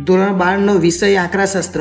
ધોરણ 12નો વિષય આંકડાશાસ્ત્ર,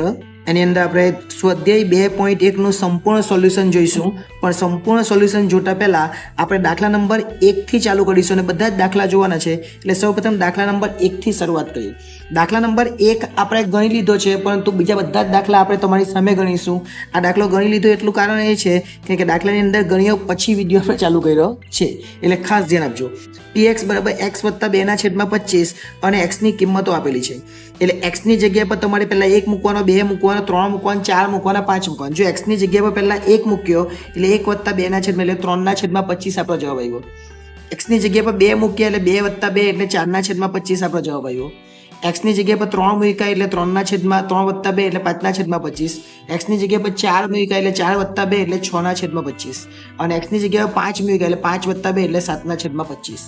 એની અંદર આપણે સ્વાધ્યાય 2.1નું સંપૂર્ણ સોલ્યુશન જોઈશું. પણ સંપૂર્ણ સોલ્યુશન જોતા પહેલા આપણે દાખલા નંબર 1 થી ચાલુ કરીશું અને બધા જ દાખલા જોવાના છે. એટલે સૌપ્રથમ દાખલા નંબર 1 થી શરૂઆત કરીએ. દાખલા નંબર 1 આપણે ગણી લીધો છે, પરંતુ બીજા બધા જ દાખલા આપણે તમારી સામે ગણીશું. આ દાખલો ગણી લીધો એટલું કારણ એ છે કે દાખલાની અંદર ગણ્યો પછી વિડીયો આપણે ચાલુ કર્યો છે, એટલે ખાસ ધ્યાન આપજો. px બરાબર x વત્તા 2/25 અને x ની કિંમતો આપેલી છે. એટલે x ની જગ્યા પર તમારે પહેલા 1 મૂકવાનો, 2 મૂકવાનો, 3 મૂકવાનો, 4 મૂકવાનો, 5 મૂકવાનો. જો x ની જગ્યા પર પહેલા 1 મૂક્યો એટલે 1 વત્તા 2 એટલે 3/25 આપણો જવાબ આવ્યો. x ની જગ્યા પર 2 મૂક્યા એટલે 2 વત્તા 2 એટલે 4/25 આપણો જવાબ આવ્યો. x ની જગ્યા પર 3 મૂક્યા એટલે 3 વત્તા 2 એટલે 5/25. x ની જગ્યા પર 4 મૂક્યા એટલે 4 વત્તા 2 એટલે 6/25. અને x ની જગ્યા પર 5 મૂક્યા એટલે 5 વત્તા 2 એટલે 7/25.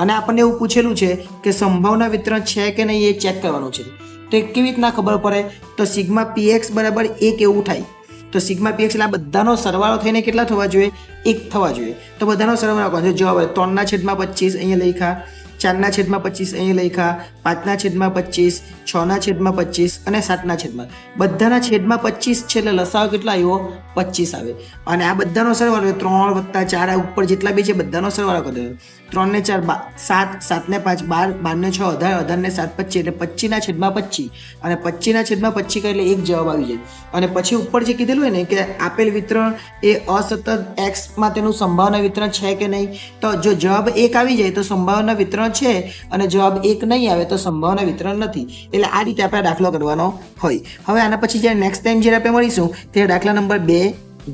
અને આપણને એવું પૂછેલું છે કે સંભાવના વિતરણ છે કે નહીં એ ચેક કરવાનું છે. તો એ કેવી રીતના ખબર પડે? તો સિગ્મા px બરાબર 1 એવું થાય. તો સિગ્મા px એટલે આ બધાનો સરવાળો થઈને કેટલા થવા જોઈએ? 1 થવા જોઈએ. તો બધાનો સરવાળો કરવાનો છે. જવાબ 3/25 અહીંયા લખ્યા, 4/25 અહીંયા લખ્યા, 5/25, 6/25 અને 7/. બધાના છેદમાં 25 છે, એટલે લસાઅ કેટલા આવ્યો? 25 આવે. અને આ બધાનો સરવાળો 3 વત્તા 4 આ ઉપર જેટલા બી છે બધાનો સરવાળો કરી દેવાનો. 3 ને 4 7, 7 ને 5 12, 12 ને 6 18, 18 ને 7 25, એટલે 25/25. અને 25/25 કરે એટલે એક જવાબ આવી જાય. અને પછી ઉપર જે કીધેલું હોય ને કે આપેલ વિતરણ એ અસતત x માટેનું સંભાવના વિતરણ છે કે નહીં, તો જો જવાબ 1 આવી જાય તો સંભાવના વિતરણ છે, અને જવાબ 1 નહીં આવે તો સંભાવના વિતરણ નથી. એટલે આ રીતે આપણે દાખલો કરવાનો હોય. હવે આના પછી જ્યારે નેક્સ્ટ ટાઈમ જ્યારે આપણે મળીશું ત્યારે દાખલા નંબર 2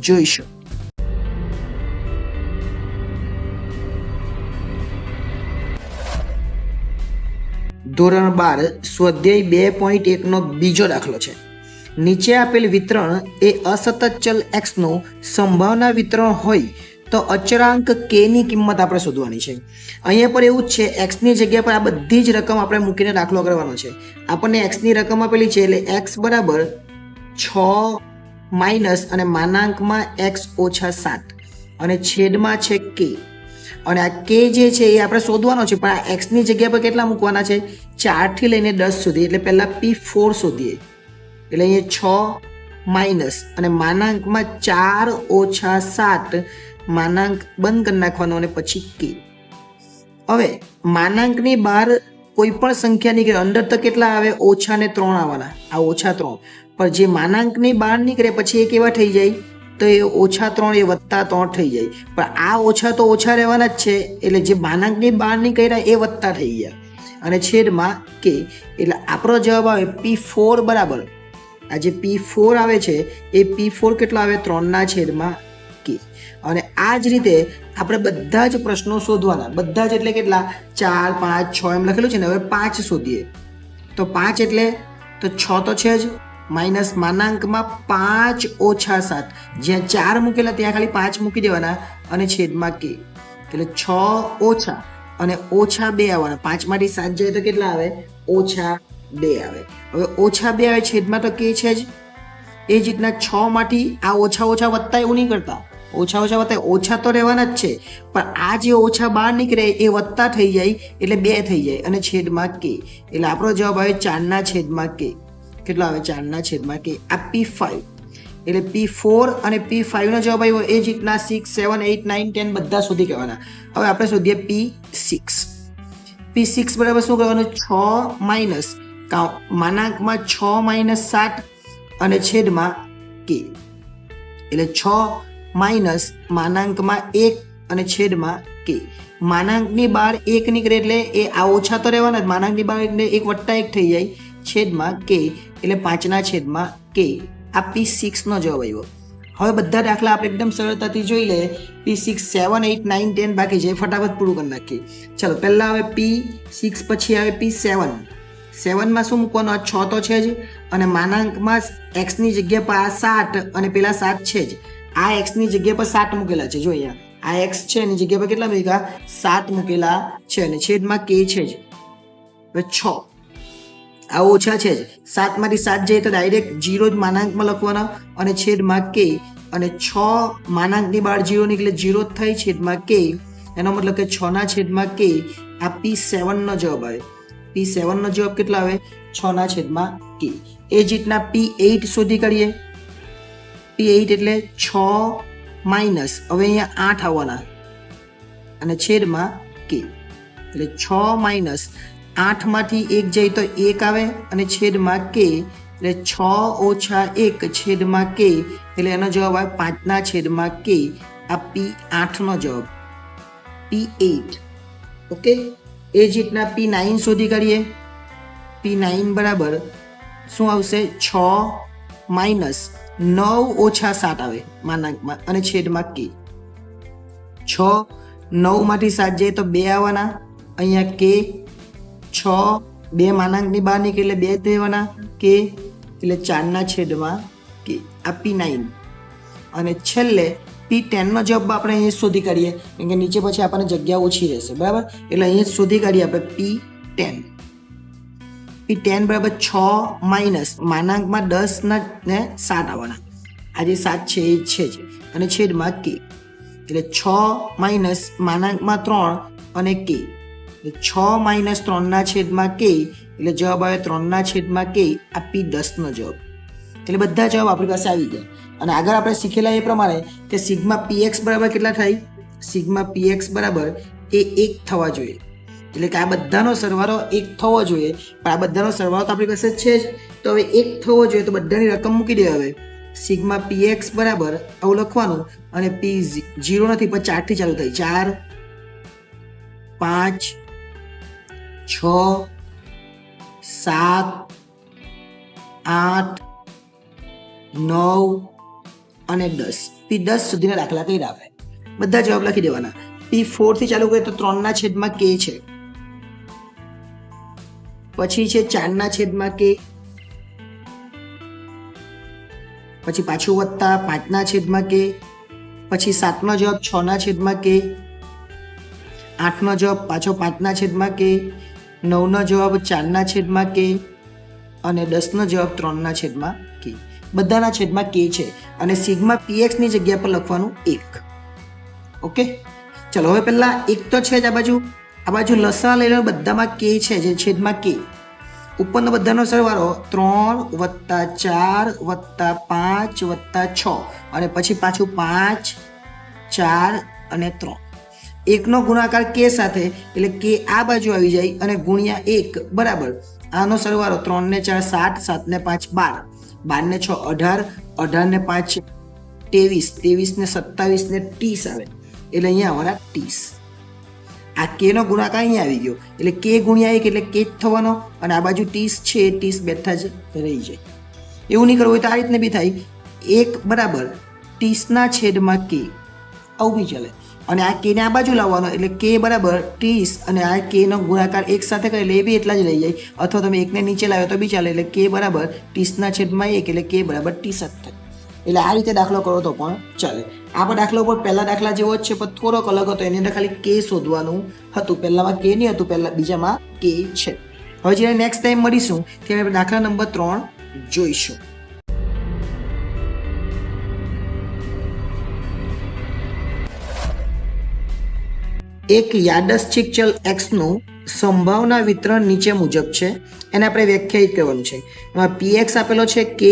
જોઈશું. ધોરણ 12 સ્વાધ્યાય 2.1નો બીજો દાખલો છે. નીચે આપેલ વિતરણ એ અસતત ચલ x નું સંભાવના વિતરણ હોય તો અચળાંક k ની કિંમત આપણે શોધવાની છે. અહીંયા પર એવું જ છે, x ની જગ્યા પર આ બધી જ રકમ આપણે મૂકીને દાખલો કરવાનો છે. આપણને x ની રકમ આપેલી છે એટલે x બરાબર 6 માઇનસ અને માનાંકમાં x ઓછા 7 અને છેદમાં છે k. અને આ k જે છે એ આપણે શોધવાનો છે, પણ આ x ની જગ્યા પર કેટલા મૂકવાના છે? 4 થી લઈને 10 સુધી. એટલે પહેલા p4 શોધીએ. એટલે અહીંયા 6 માઇનસ અને માનાંકમાં 4 ઓછા 7, માનાંક બંધ કરી નાખવાનો અને પછી k. હવે માનાંકની બહાર કોઈ પણ સંખ્યા નીકળે, અંદર તો કેટલા આવે? ઓછા ને 3 આવવાના. આ ઓછા 3. પણ જે માનાંકની બહાર નીકળે પછી એ કેવા થઈ જાય? તો એ ઓછા 3 એ વત્તા 3 થઈ જાય. પણ આ ઓછા તો ઓછા રહેવાના જ છે, એટલે જે માનાંકની બહાર નીકળ્યા એ વત્તા થઈ ગયા. અને છેદમાં k. એટલે આપણો જવાબ આવે p4 બરાબર, આ જે p4 આવે છે એ p4 કેટલો આવે? 3/k. અને આ જ રીતે આપણે બધા જ પ્રશ્નો શોધવાના. બધા જ એટલે કેટલા? 4 5 6 એમ લખેલું છે ને. હવે 5 શોધીએ. તો 5 એટલે તો 6 તો છે જ, માઇનસ માનાંકમાં 5 ઓછા 7, જ્યાં 4 મૂકેલા ત્યાં ખાલી 5 મૂકી દેવાના અને છેદમાં k. એટલે 6 ઓછા અને ઓછા 2 આવવાના. 5 માંથી 7 જાય તો કેટલા આવે? ઓછા 2 આવે. હવે ઓછા 2 આવે, છેદમાં તો k છે જ. એ જ રીતના 6 માંથી આ ઓછા ઓછા વત્તા એવું નહીં કરતા. ઓછા ઓછા વત્તા ઓછા તો રહેવાના જ છે, પણ આ જે ઓછા બહાર નીકળે એ વત્તા થઈ જાય એટલે 2 થઈ જાય અને છેદમાં k. એટલે આપણો જવાબ આવે 4/k. કેટલો આવે? 4/k. આ p5. એટલે p4 અને p5 નો જવાબ આવ્યો. એ જ રીતના 6 7 8 9 10 બધા શોધી કહેવાના. હવે આપણે શોધીએ p6. p6 બરાબર શું કરવાનું? 6 માઇનસ માનાંકમાં 6 માઇનસ 7 અને છેદમાં k. એટલે 6 માઇનસ માનાંકમાં 1 અને છેદમાં k. માનાંકની બહાર 1 નીકળે એટલે એ આ ઓછા તો રહેવાના જ. માનાંકની બહાર એટલે 1 વત્તા 1 થઈ જાય, છેદમાં k. એટલે 5/k. આ p6 નો જવાબ આવ્યો. હવે બધા દાખલા આપણે એકદમ સરળતાથી જોઈ લે. p6 7 8 9 10 બાકી છે, ફટાફટ પૂરું કરી નાખીએ. ચલો પહેલા આવે p6, પછી આવે p7. 7માં શું મૂકવાનું? આ 6 તો છે જ, અને માનાંકમાં x ની જગ્યા પર આ 7 અને પેલા 7 છે જ. આ x ની જગ્યા પર 7 મૂકેલા છે. જો અહીંયા આ x છે એની જગ્યા પર કેટલા મૂક્યા? 7 મૂકેલા છે, અને છેદમાં k છે જ. હવે 6 આ ઓછા છે જ. 7 માંથી 7 જાય તો ડાયરેક્ટ 0 જ માનાંકમાં લખવાના અને છેદમાં k. અને 6 માનાંકની બહાર 0 નીકળે 0 જ થાય, છેદમાં k. એનો મતલબ કે 6/k. આ p7 નો જવાબ આવે. p7 નો જવાબ કેટલા આવે? 6/k. એ જ રીતના P8 શોધી કાઢીએ. P8 એટલે 6 માઇનસ, હવે અહીંયા 8 આવવાના અને છેદમાં k, એટલે 6 માઇનસ 8માંથી 1 જાય તો 1 આવે અને છેદમાં k, એટલે 6 ઓછા 1 છેદમાં k, એટલે એનો જવાબ આવે 5/k. આ P8નો જવાબ P8. ઓકે. એ જ રીતના P9 શોધી કાઢીએ. P9 બરાબર શું આવશે? 6 માઇનસ 9 ઓછા 7 આવે માનાંકમાં અને છેદમાં k. 6 9માંથી 7 જાય તો 2 આવવાના, અહીંયા k. 6 2 માનાંકની બહાર નીકળે એટલે 2 દેવાના k, એટલે 4/k. આ P9. અને છેલ્લે P10નો જવાબ આપણે અહીંયા શોધી કાઢીએ, કેમ કે નીચે પછી આપણને જગ્યા ઓછી રહેશે, બરાબર? એટલે અહીંયા શોધી કાઢીએ આપણે P10. P10 બરાબર 6 માઇનસ માનાંકમાં 10/7 આવવાના, આ જે 7 છે એ છે જ, અને છેદમાં k, એટલે 6 માઇનસ માનાંકમાં 3 અને k, એટલે 6 માઇનસ 3/k, એટલે જવાબ આવે 3/k. આ P10નો જવાબ. એટલે બધા જવાબ આપણી પાસે આવી ગયા. અને આગળ આપણે શીખેલા એ પ્રમાણે કે સિગ્મા px બરાબર કેટલા થાય? સિગ્મા px બરાબર એ 1 થવા જોઈએ, એટલે કે આ બધાનો સરવાળો 1 થવો જોઈએ, પણ આ બધાનો સરવાળો તો આપણી પાસે છે જ, તો હવે 1 થવો જોઈએ, તો બધાની રકમ મૂકી દે. હવે સિગ્મા px બરાબર આવું લખવાનું, અને p 0 નથી પણ 4 થી ચાલુ થાય. 4 5 6 7 8 9 અને 10. P10 સુધીના દાખલા કર્યા આપણે. બધા જવાબ લખી દેવાના. P4 થી ચાલુ કરીએ તો 3/k છે, પછી છે 4/k, પછી પાછું વત્તા 5/k, પછી 7નો જવાબ 6/k, 8નો જવાબ પાછો 5/k, 9નો જવાબ 4/k અને 10નો જવાબ 3/k. બધાના છેદમાં k છે અને સિગ્મા px ની જગ્યા પર લખવાનું 1. ઓકે. ચલો હવે પહેલા 1 તો છે જ, આ બાજુ લસા લઈ લો, બધામાં k છે, જે છેદમાં k. ઉપરનો બધાનો સરવાળો 3 + 4 + 5 + 6 અને પછી પાછું 5 4 અને 3. 1નો ગુણાકાર k સાથે, એટલે k આ બાજુ આવી જાય અને ગુણ્યા 1 બરાબર આનો સરવાળો 3 ને 4 7 7 ને 5 12 12 ને 6 18 18 ને 5 23 23 ને 27 ને 30 આવે, એટલે અહીંયા આવવાના 30. આ k નો ગુણાકાર અહીંયા આવી ગયો, એટલે k ગુણ્યા 1 એટલે k જ થવાનો, અને આ બાજુ 30 છે, 30 બેઠા જ રહી જાય. એવું નહીં કરવું હોય તો આ રીતને બી થાય. 1 બરાબર 30/k, આવું બી ચાલે. અને આ k ને આ બાજુ લાવવાનો, એટલે k બરાબર 30 અને આ k નો ગુણાકાર 1 સાથે કરે એટલે એ બી એટલા જ રહી જાય, અથવા તમે 1 ને નીચે લાવ્યો તો બી ચાલે, એટલે k બરાબર 30/1 એટલે k બરાબર 30 થાય. એટલે આ રીતે દાખલો કરો તો પણ ચાલે. આ પણ દાખલો પર પહેલા દાખલા જેવો જ છે, પણ થોડોક અલગ હતો. એની અંદર ખાલી k શોધવાનું હતું, પહેલામાં k નહીં હતું, પહેલા બીજામાં k છે. હવે જ્યારે નેક્સ્ટ ટાઈમ મળીશું ત્યારે આપણે દાખલા નંબર 3 જોઈશું. એક યાદચ્છિક ચલ x નું સંભાવના વિતરણ નીચે મુજબ છે, એને આપણે વ્યાખ્યાયિત કરવાનું છે. એમાં px આપેલો છે k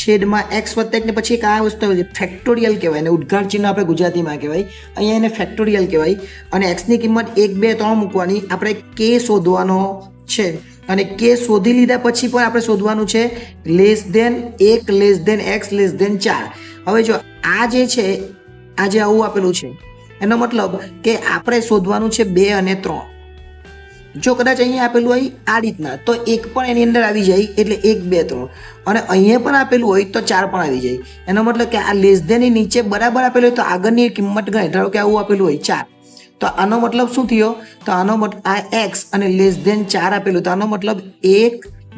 છેદમાં x વત્તા 1 ને પછી એક આ વસ્તુ ફેક્ટોરિયલ કહેવાય, એને ઉદ્ગાર ચિહ્ન આપણે ગુજરાતીમાં કહેવાય, અહીંયા એને ફેક્ટોરિયલ કહેવાય. અને x ની કિંમત 1 2 3 મૂકવાની, આપણે k શોધવાનો છે. અને k શોધી લીધા પછી પણ આપણે શોધવાનું છે <1 x 4. હવે જો આ જે છે, આ જે આવું આપેલું છે, એનો મતલબ કે આપણે શોધવાનું છે 2 અને 3. જો કદાચ અહીંયા આપેલું હોય આ રીતના તો 1 પણ એની અંદર આવી જાય, એટલે 1 2 3, અને અહીંયા પણ આપેલું હોય તો 4 પણ આવી જાય. એનો મતલબ કે આ <, ની નીચે બરાબર આપેલું હોય તો આગળની કિંમત ગણાય. ધારો કે આવું આપેલું હોય 4, તો આનો મતલબ શું થયો? તો આનો મતલબ આ x અને <4 આપેલું, તો આનો મતલબ 1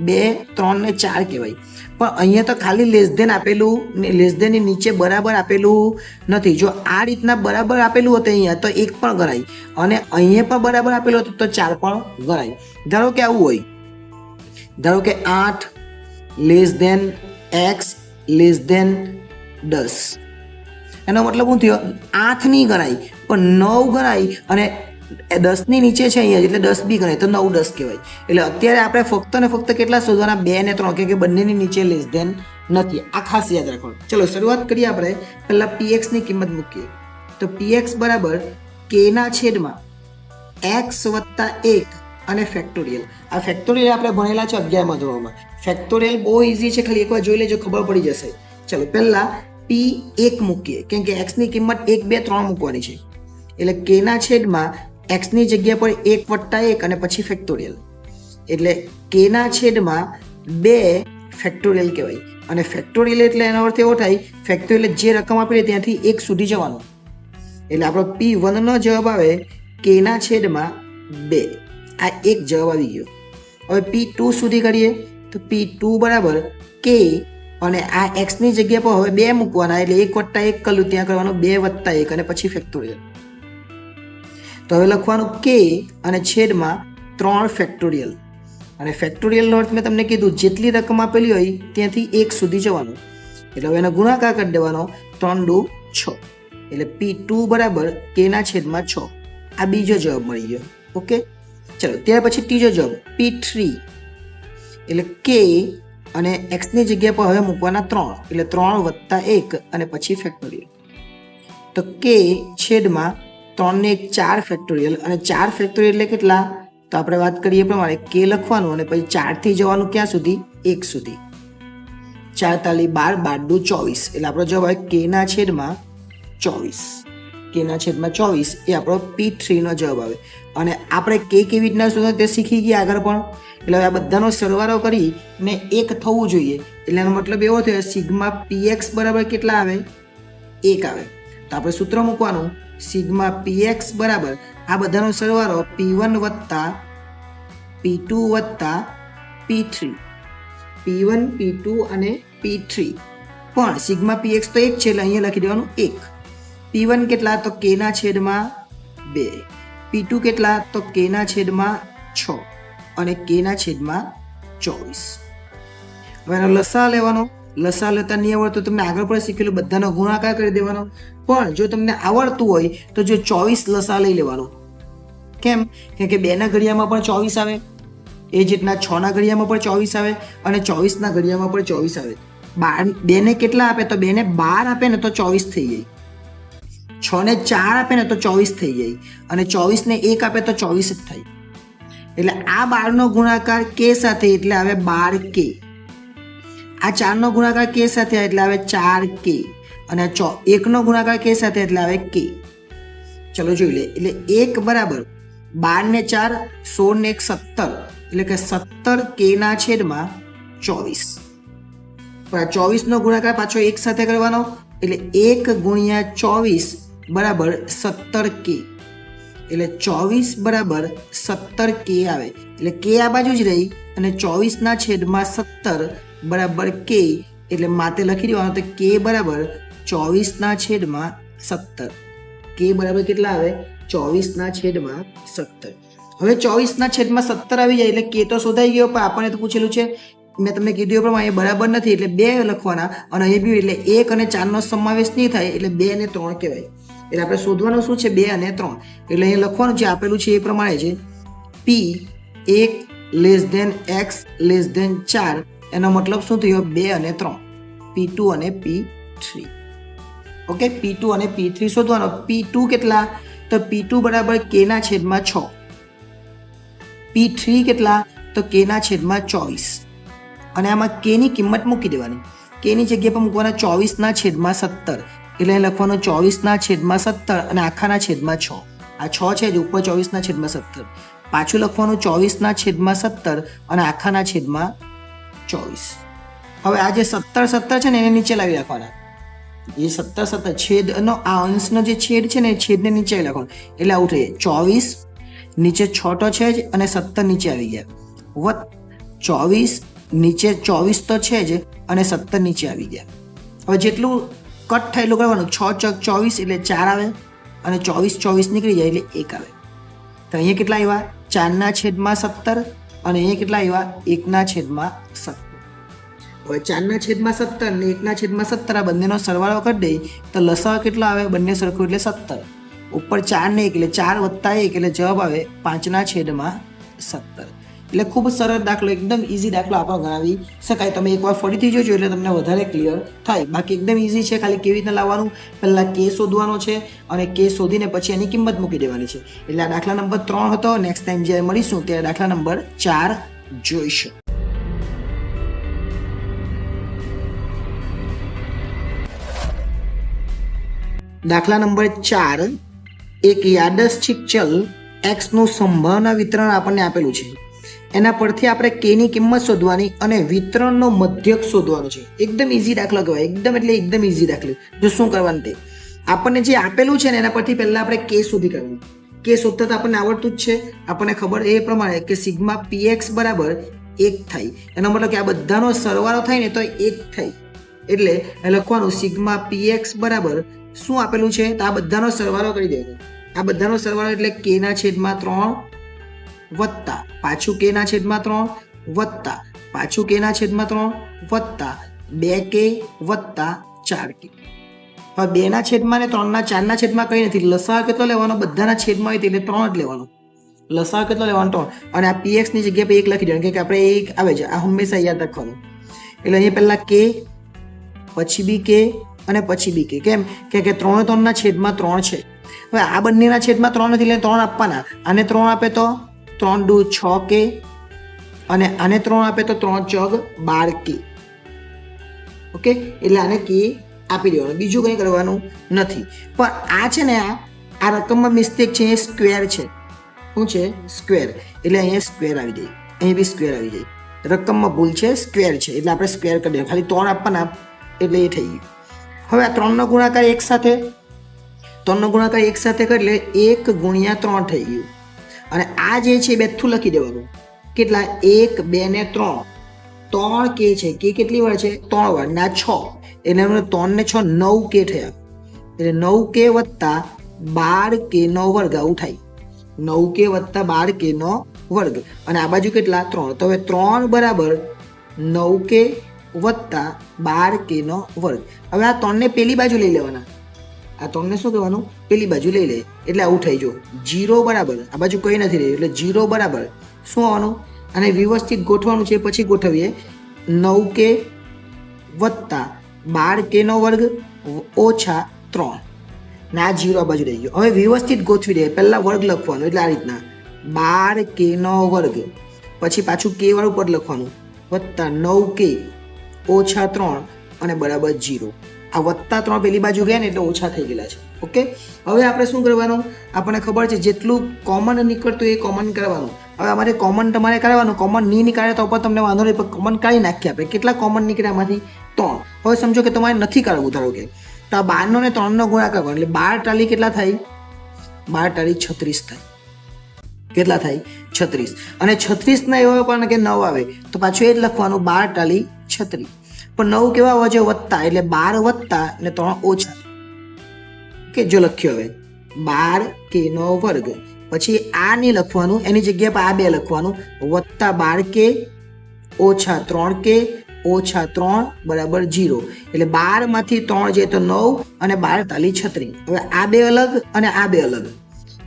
2 3 ને 4 કહેવાય. પણ અહીંયા તો ખાલી આપેલું ને ની નીચે બરાબર આપેલું નથી. જો આ રીતના બરાબર આપેલું હતું અહીંયા તો 1 પણ ગણાય, અને અહીંયા પણ બરાબર આપેલું હતું તો 4 પણ ગણાય. ધારો કે આવું હોય, ધારો કે 8 x 10, એનો મતલબ શું થયો? 8 નહીં ગણાય પણ 9 ગણાય, અને 10ની નીચે છે અહીંયા એટલે 10 બી ગણાય તો 9 10 કહેવાય. એટલે અત્યારે આપણે ફક્ત ને ફક્ત કેટલા શોધવાના 2 અને 3 કે બંનેની નીચે લેસ ધેન નથી. આ ખાસ યાદ રાખવાનું. ચલો શરૂઆત કરીએ આપણે. પહેલા px ની કિંમત મૂકીએ તો px બરાબર k ના છેદમાં x વત્તા 1 અને ફેક્ટોરિયલ. આ ફેક્ટોરિયલ આપણે ભણેલા છે 11મા ધોરણમાં. ફેક્ટોરિયલ બહુ ઈઝી છે, ખાલી એકવાર જોઈ લેજો, ખબર પડી જશે. ચલો પહેલા p1 મૂકીએ, કેમ કે x ની કિંમત 1 2 3 મૂકવાની છે. એટલે k ના છેદમાં x ની જગ્યા પર 1 વત્તા 1 અને પછી ફેક્ટોરિયલ, એટલે k ના છેદમાં 2 ફેક્ટોરિયલ કહેવાય. અને ફેક્ટોરિયલ એટલે એનો અર્થ એવો થાય, ફેક્ટોરિયલ જે રકમ આપી ત્યાંથી 1 સુધી જવાનું. એટલે આપણો p1 નો જવાબ આવે k ના છેદમાં 2. આ એક જવાબ આવી ગયો. હવે p2 સુધી કરીએ તો p2 બરાબર k અને આ x ની જગ્યા પર હવે 2 મૂકવાના, એટલે 1 વત્તા 1 કર્યું ત્યાં કરવાનું 2 વત્તા 1 અને પછી ફેક્ટોરિયલ. તો હવે લખવાનું k અને છેદમાં 3 ફેક્ટોરિયલ. અને ફેક્ટોરિયલનો અર્થ મેં તમને કીધું, જેટલી રકમ આપેલી હોય ત્યાંથી 1 સુધી જવાનું. એટલે હવે એનો ગુણાકાર કરી દેવાનો, 3 દુ 6. એટલે p2 બરાબર k ના છેદમાં 6. આ બીજો જવાબ મળી ગયો. ઓકે, ચલો ત્યાર પછી ત્રીજો જવાબ p3. એટલે k અને x ની જગ્યા પર હવે મૂકવાના 3, એટલે 3 વત્તા 1 અને પછી ફેક્ટોરિયલ. તો k છેદમાં 3 ને 1 4 ફેક્ટોરિયલ. અને 4 ફેક્ટોરિયલ એટલે કેટલા? તો આપણે વાત કરીએ પ્રમાણે k લખવાનું અને પછી 4 થી જવાનું ક્યાં સુધી? 1 સુધી. 4 તાલી 12, 12 દુ 24. એટલે આપણો જવાબ આવે k ના છેદમાં 24. k ના છેદમાં 24 એ આપણો p3 નો જવાબ આવે. અને આપણે k કેવી રીતના શોધો તે શીખી ગયા આગળ પણ. એટલે આ બધાનો સરવાળો કરી ને 1 થવું જોઈએ. એટલે એનો મતલબ એવો થયો સિગ્મા px બરાબર કેટલા આવે? 1 આવે. તો આપણે સૂત્ર મૂકવાનું, સિગ્મા px બરાબર આ બધાનો સરવાળો p1 વત્તા p2 વત્તા p3. p1 p2 અને p3. પણ સિગ્મા px તો 1 છે એટલે અહીંયા લખી દેવાનું 1. p1 કેટલા? તો k ના છેદમાં 2. p2 કેટલા? તો k ના છેદમાં 6 અને k ના છેદમાં 24. હવે એનો લસા લેવાનો. લસા લેતા નહીં આવડતું તમને આગળ પણ શીખેલું, બધાનો ગુણાકાર કરી દેવાનો. પણ જો તમને આવડતું હોય તો જો 24 લસા લઈ લેવાનો. કેમ? કેમ કે 2 ના ઘડિયામાં પણ 24 આવે, એ જ રીતના 6 ના ઘડિયામાં પણ 24 આવે અને 24 ના ઘડિયામાં પણ 24 આવે. 2 ને કેટલા આપે? તો 2 ને 12 આપે ને તો 24 થઈ જાય. 6 ને 4 આપે ને તો 24 થઈ જાય. અને 24 ને 1 આપે તો 24 જ થાય. એટલે આ 12 નો ગુણાકાર k સાથે એટલે આવે 12k. આ 4 નો ગુણાકાર k સાથે એટલે આવે 4k. અને 1 નો ગુણાકાર k સાથે એટલે આવે k. ચલો જોઈ લે. એટલે 1 બરાબર 12 ને 4 16 ને 1 17. એટલે કે 17k ના છેદમાં 24. પણ આ 24 નો ગુણાકાર પાછો 1 સાથે કરવાનો, એટલે 1 ગુણ્યા 24 બરાબર 17k. એટલે 24 બરાબર 17k આવે. એટલે k આ બાજુ જ રહી અને 24 ના છેદમાં 17 બરાબર k. એટલે માતે લખી દેવાનું, તો k બરાબર 24 ના છેદમાં 17. k બરાબર કેટલા આવે? 24 ના છેદમાં 17. હવે 24 ના છેદમાં 17 આવી જાય એટલે k તો શોધાઈ ગયો, પણ આપણને તો પૂછેલું છે, મેં તમને કીધું એ પ્રમાણે બરાબર નથી એટલે 2 લખવાના. અને અહીં બી એટલે 1 અને 4 નો સમાવેશ નહીં થાય એટલે 2 અને 3 કહેવાય. એટલે આપણે શોધવાનું શું છે? 2 અને 3. એટલે અહીં લખવાનું છે આપેલું છે એ પ્રમાણે છે, p1 less than x less than 4. એનો મતલબ શું થયો? 2 અને 3. p2 અને p3. ઓકે, p2 અને p3 શોધવાનો. p2 કેટલા? તો p2 બરાબર k ના છેદમાં 6. p3 કેટલા? તો k ના છેદમાં 24. અને આમાં k ની કિંમત મૂકી દેવાની. k ની જગ્યા પર મૂકવાના 24 ના છેદમાં 17. એટલે અહીં લખવાનું 24 ના છેદમાં 17 અને આખાના છેદમાં 6. આ 6 છે જ ઉપર 24 ના છેદમાં 17. પાછું લખવાનું 24 ના છેદમાં 17 અને આખાના છેદમાં 24. હવે આ જે 17 17 છે ને એને નીચે લાવી રાખવાના. એ 17 17 છેદનો આ અંશનો જે છેદ છે ને એ છેદને નીચે લખવાનો. એટલે આવું થઈ જાય 24 નીચે 6 તો છે જ અને 17 નીચે આવી ગયા. 24 નીચે 24 તો છે જ અને 17 નીચે આવી ગયા. હવે જેટલું કટ થાય એટલું કરવાનું. 6 ચોક 24 એટલે 4 આવે અને 24 24 નીકળી જાય એટલે 1 આવે. તો અહીંયા કેટલા આવ્યા? 4 ના છેદમાં 17 અને અહીંયા કેટલા આવ્યા? 1 ના છેદમાં 17. હવે 4 ના છેદમાં 17 અને 1 ના છેદમાં 17 આ બંનેનો સરવાળો કરી દઈએ તો લસાઅ કેટલો આવે? બંને સરખું એટલે 17. ઉપર 4 ને 1 એટલે 4 વત્તા 1 એટલે જવાબ આવે 5/17. એટલે ખૂબ સરળ દાખલો, એકદમ ઇઝી દાખલો આપણે ગણાવી શકાય. તમે એકવાર ફરીથી જોજો એટલે તમને વધારે ક્લિયર થાય. બાકી એકદમ ઇઝી છે. ખાલી કેવી રીતે લાવવાનું, પહેલાં કે શોધવાનો છે અને કે શોધીને પછી એની કિંમત મૂકી દેવાની છે. એટલે આ દાખલા નંબર 3 હતો. નેક્સ્ટ ટાઈમ જ્યારે મળીશું ત્યારે દાખલા નંબર 4 જોઈશું. દાખલા નંબર 4, એક યાદચ્છિક ચલ x નું સંભાવના વિતરણ આપણને આપેલું છે. એના પરથી આપણે k ની કિંમત શોધવાની અને વિતરણનો મધ્યક શોધવાનો છે. એકદમ ઇઝી દાખલો કહેવાય. એકદમ ઇઝી દાખલો. જો શું કરવાનું તે આપણને જે આપેલું છે ને એના પરથી પહેલા આપણે k શોધી કાઢવાનું. k શોધતા તો આપણને આવડતું જ છે. આપણને ખબર એ પ્રમાણે કે સિગ્મા px બરાબર 1 થાય. એનો મતલબ કે આ બધાનો સરવાળો થાય ને તો 1 થાય. એટલે લખવાનું સિગ્મા px બરાબર શું આપેલું છે તો આ બધાનો સરવાળો કરી દેવાનો. આ બધાનો સરવાળો એટલે k/3 વત્તા પાછું k/3 વત્તા પાછું k/3 વત્તા 2k વત્તા 4k. હવે 2 ના છેદમાં ને 3 ના 4 ના છેદમાં કઈ નથી. લસાઅ કેટલો લેવાનો, બધાના છેદમાં હોય એટલે 3 જ લેવાનો. લસાઅ કેટલો લેવાનો 3. અને આ px ની જગ્યાએ 1 લખી દેવાનું કે આપણે 1 આવે છે. આ હંમેશા યાદ રાખવાનું. એટલે અહીંયા પહેલા k પછી બી k અને પછી બી કે. કેમ કે 3 3 ના છેદમાં 3 છે. હવે આ બંનેના છેદમાં 3 નથી એટલે 3 આપવાના. આને 3 આપે તો 3 દુ 6k અને આને 3 આપે તો 3 ચોક 12k. ઓકે, એટલે આને k આપી દેવાનું. બીજું કંઈ કરવાનું નથી. પણ આ છે ને આ રકમમાં મિસ્ટેક છે. એ સ્ક્વેર છે. શું છે? સ્ક્વેર. એટલે અહીંયા સ્ક્વેર આવી જાય, અહીં બી સ્ક્વેર આવી જાય. રકમમાં ભૂલ છે, સ્ક્વેર છે એટલે આપણે સ્ક્વેર કરી દઈએ. ખાલી 3 આપવાના એટલે એ થઈ ગયું. હવે આ 3 નો ગુણાકાર એક સાથે, 3 નો ગુણાકાર એક સાથે કરી એટલે 1 ગુણ્યા 3 થઈ ગયું. અને આ જે છે બેઠું લખી દેવાનું. કેટલા? 1 2 ને 3 3 કે છે. કે કેટલી વાર છે? 3 વાર. ના 6 એટલે 3 ને 6 9k થયા. એટલે 9k વત્તા 12k નો વર્ગ આવું થાય. 9k વત્તા 12k નો વર્ગ. અને આ બાજુ કેટલા? 3. તો હવે 3 બરાબર 9k વત્તા 12k નો વર્ગ. હવે આ 3 ને પેલી બાજુ લઈ લેવાના. આ 3 ને શું કહેવાનું? પેલી બાજુ લઈ લે એટલે આવું થઈ જો 0 બરાબર. આ બાજુ કંઈ નથી રહ્યું એટલે 0 બરાબર શું આવવાનું? અને વ્યવસ્થિત ગોઠવાનું છે. પછી ગોઠવીએ 9k વત્તા 12k નો વર્ગ ઓછા 3. ના 0 આ બાજુ રહી ગયો. હવે વ્યવસ્થિત ગોઠવી દે. પહેલા વર્ગ લખવાનું એટલે આ રીતના 12k નો વર્ગ, પછી પાછું k વાળું પદ લખવાનું વત્તા 9k ઓછા 3 અને બરાબર 0. આ વત્તા 3 પેલી બાજુ ગયા ને એટલે ઓછા થઈ ગયેલા છે. ઓકે, હવે આપણે શું કરવાનું? આપણને ખબર છે જેટલું કોમન નીકળતું એ કોમન કરવાનું. હવે અમારે કોમન તમારે કરવાનું. કોમન નહીં નીકળે તો ઉપર તમને વાંધો નહીં, પણ કોમન કાઢી નાખીએ આપણે. કેટલા કોમન નીકળ્યા આમાંથી? 3. હવે સમજો કે તમારે નથી કાઢવું. ધારો કે તો આ 12 ને 3 નો ગુણાકાર કરો એટલે 12 ટાલી કેટલા થાય? 12 ટાલી 36 થાય. કેટલા થાય? 36. અને 36 ના એવા પણ કે 9 આવે તો પાછું એ જ લખવાનું 12 ટાલી 36. પણ 9 કેવા હોવા જોઈએ? વત્તા. એટલે 12 વત્તા ને 3 ઓછા. કે જો લખ્યો હવે 12k નો વર્ગ. પછી આ નહીં લખવાનું, એની જગ્યાએ પર આ 2 લખવાનું વત્તા 12k ઓછા 3k ઓછા 3 બરાબર 0. એટલે 12 માંથી 3 જાય તો 9 અને 12 તાલી 36. હવે આ 2 અલગ અને આ 2 અલગ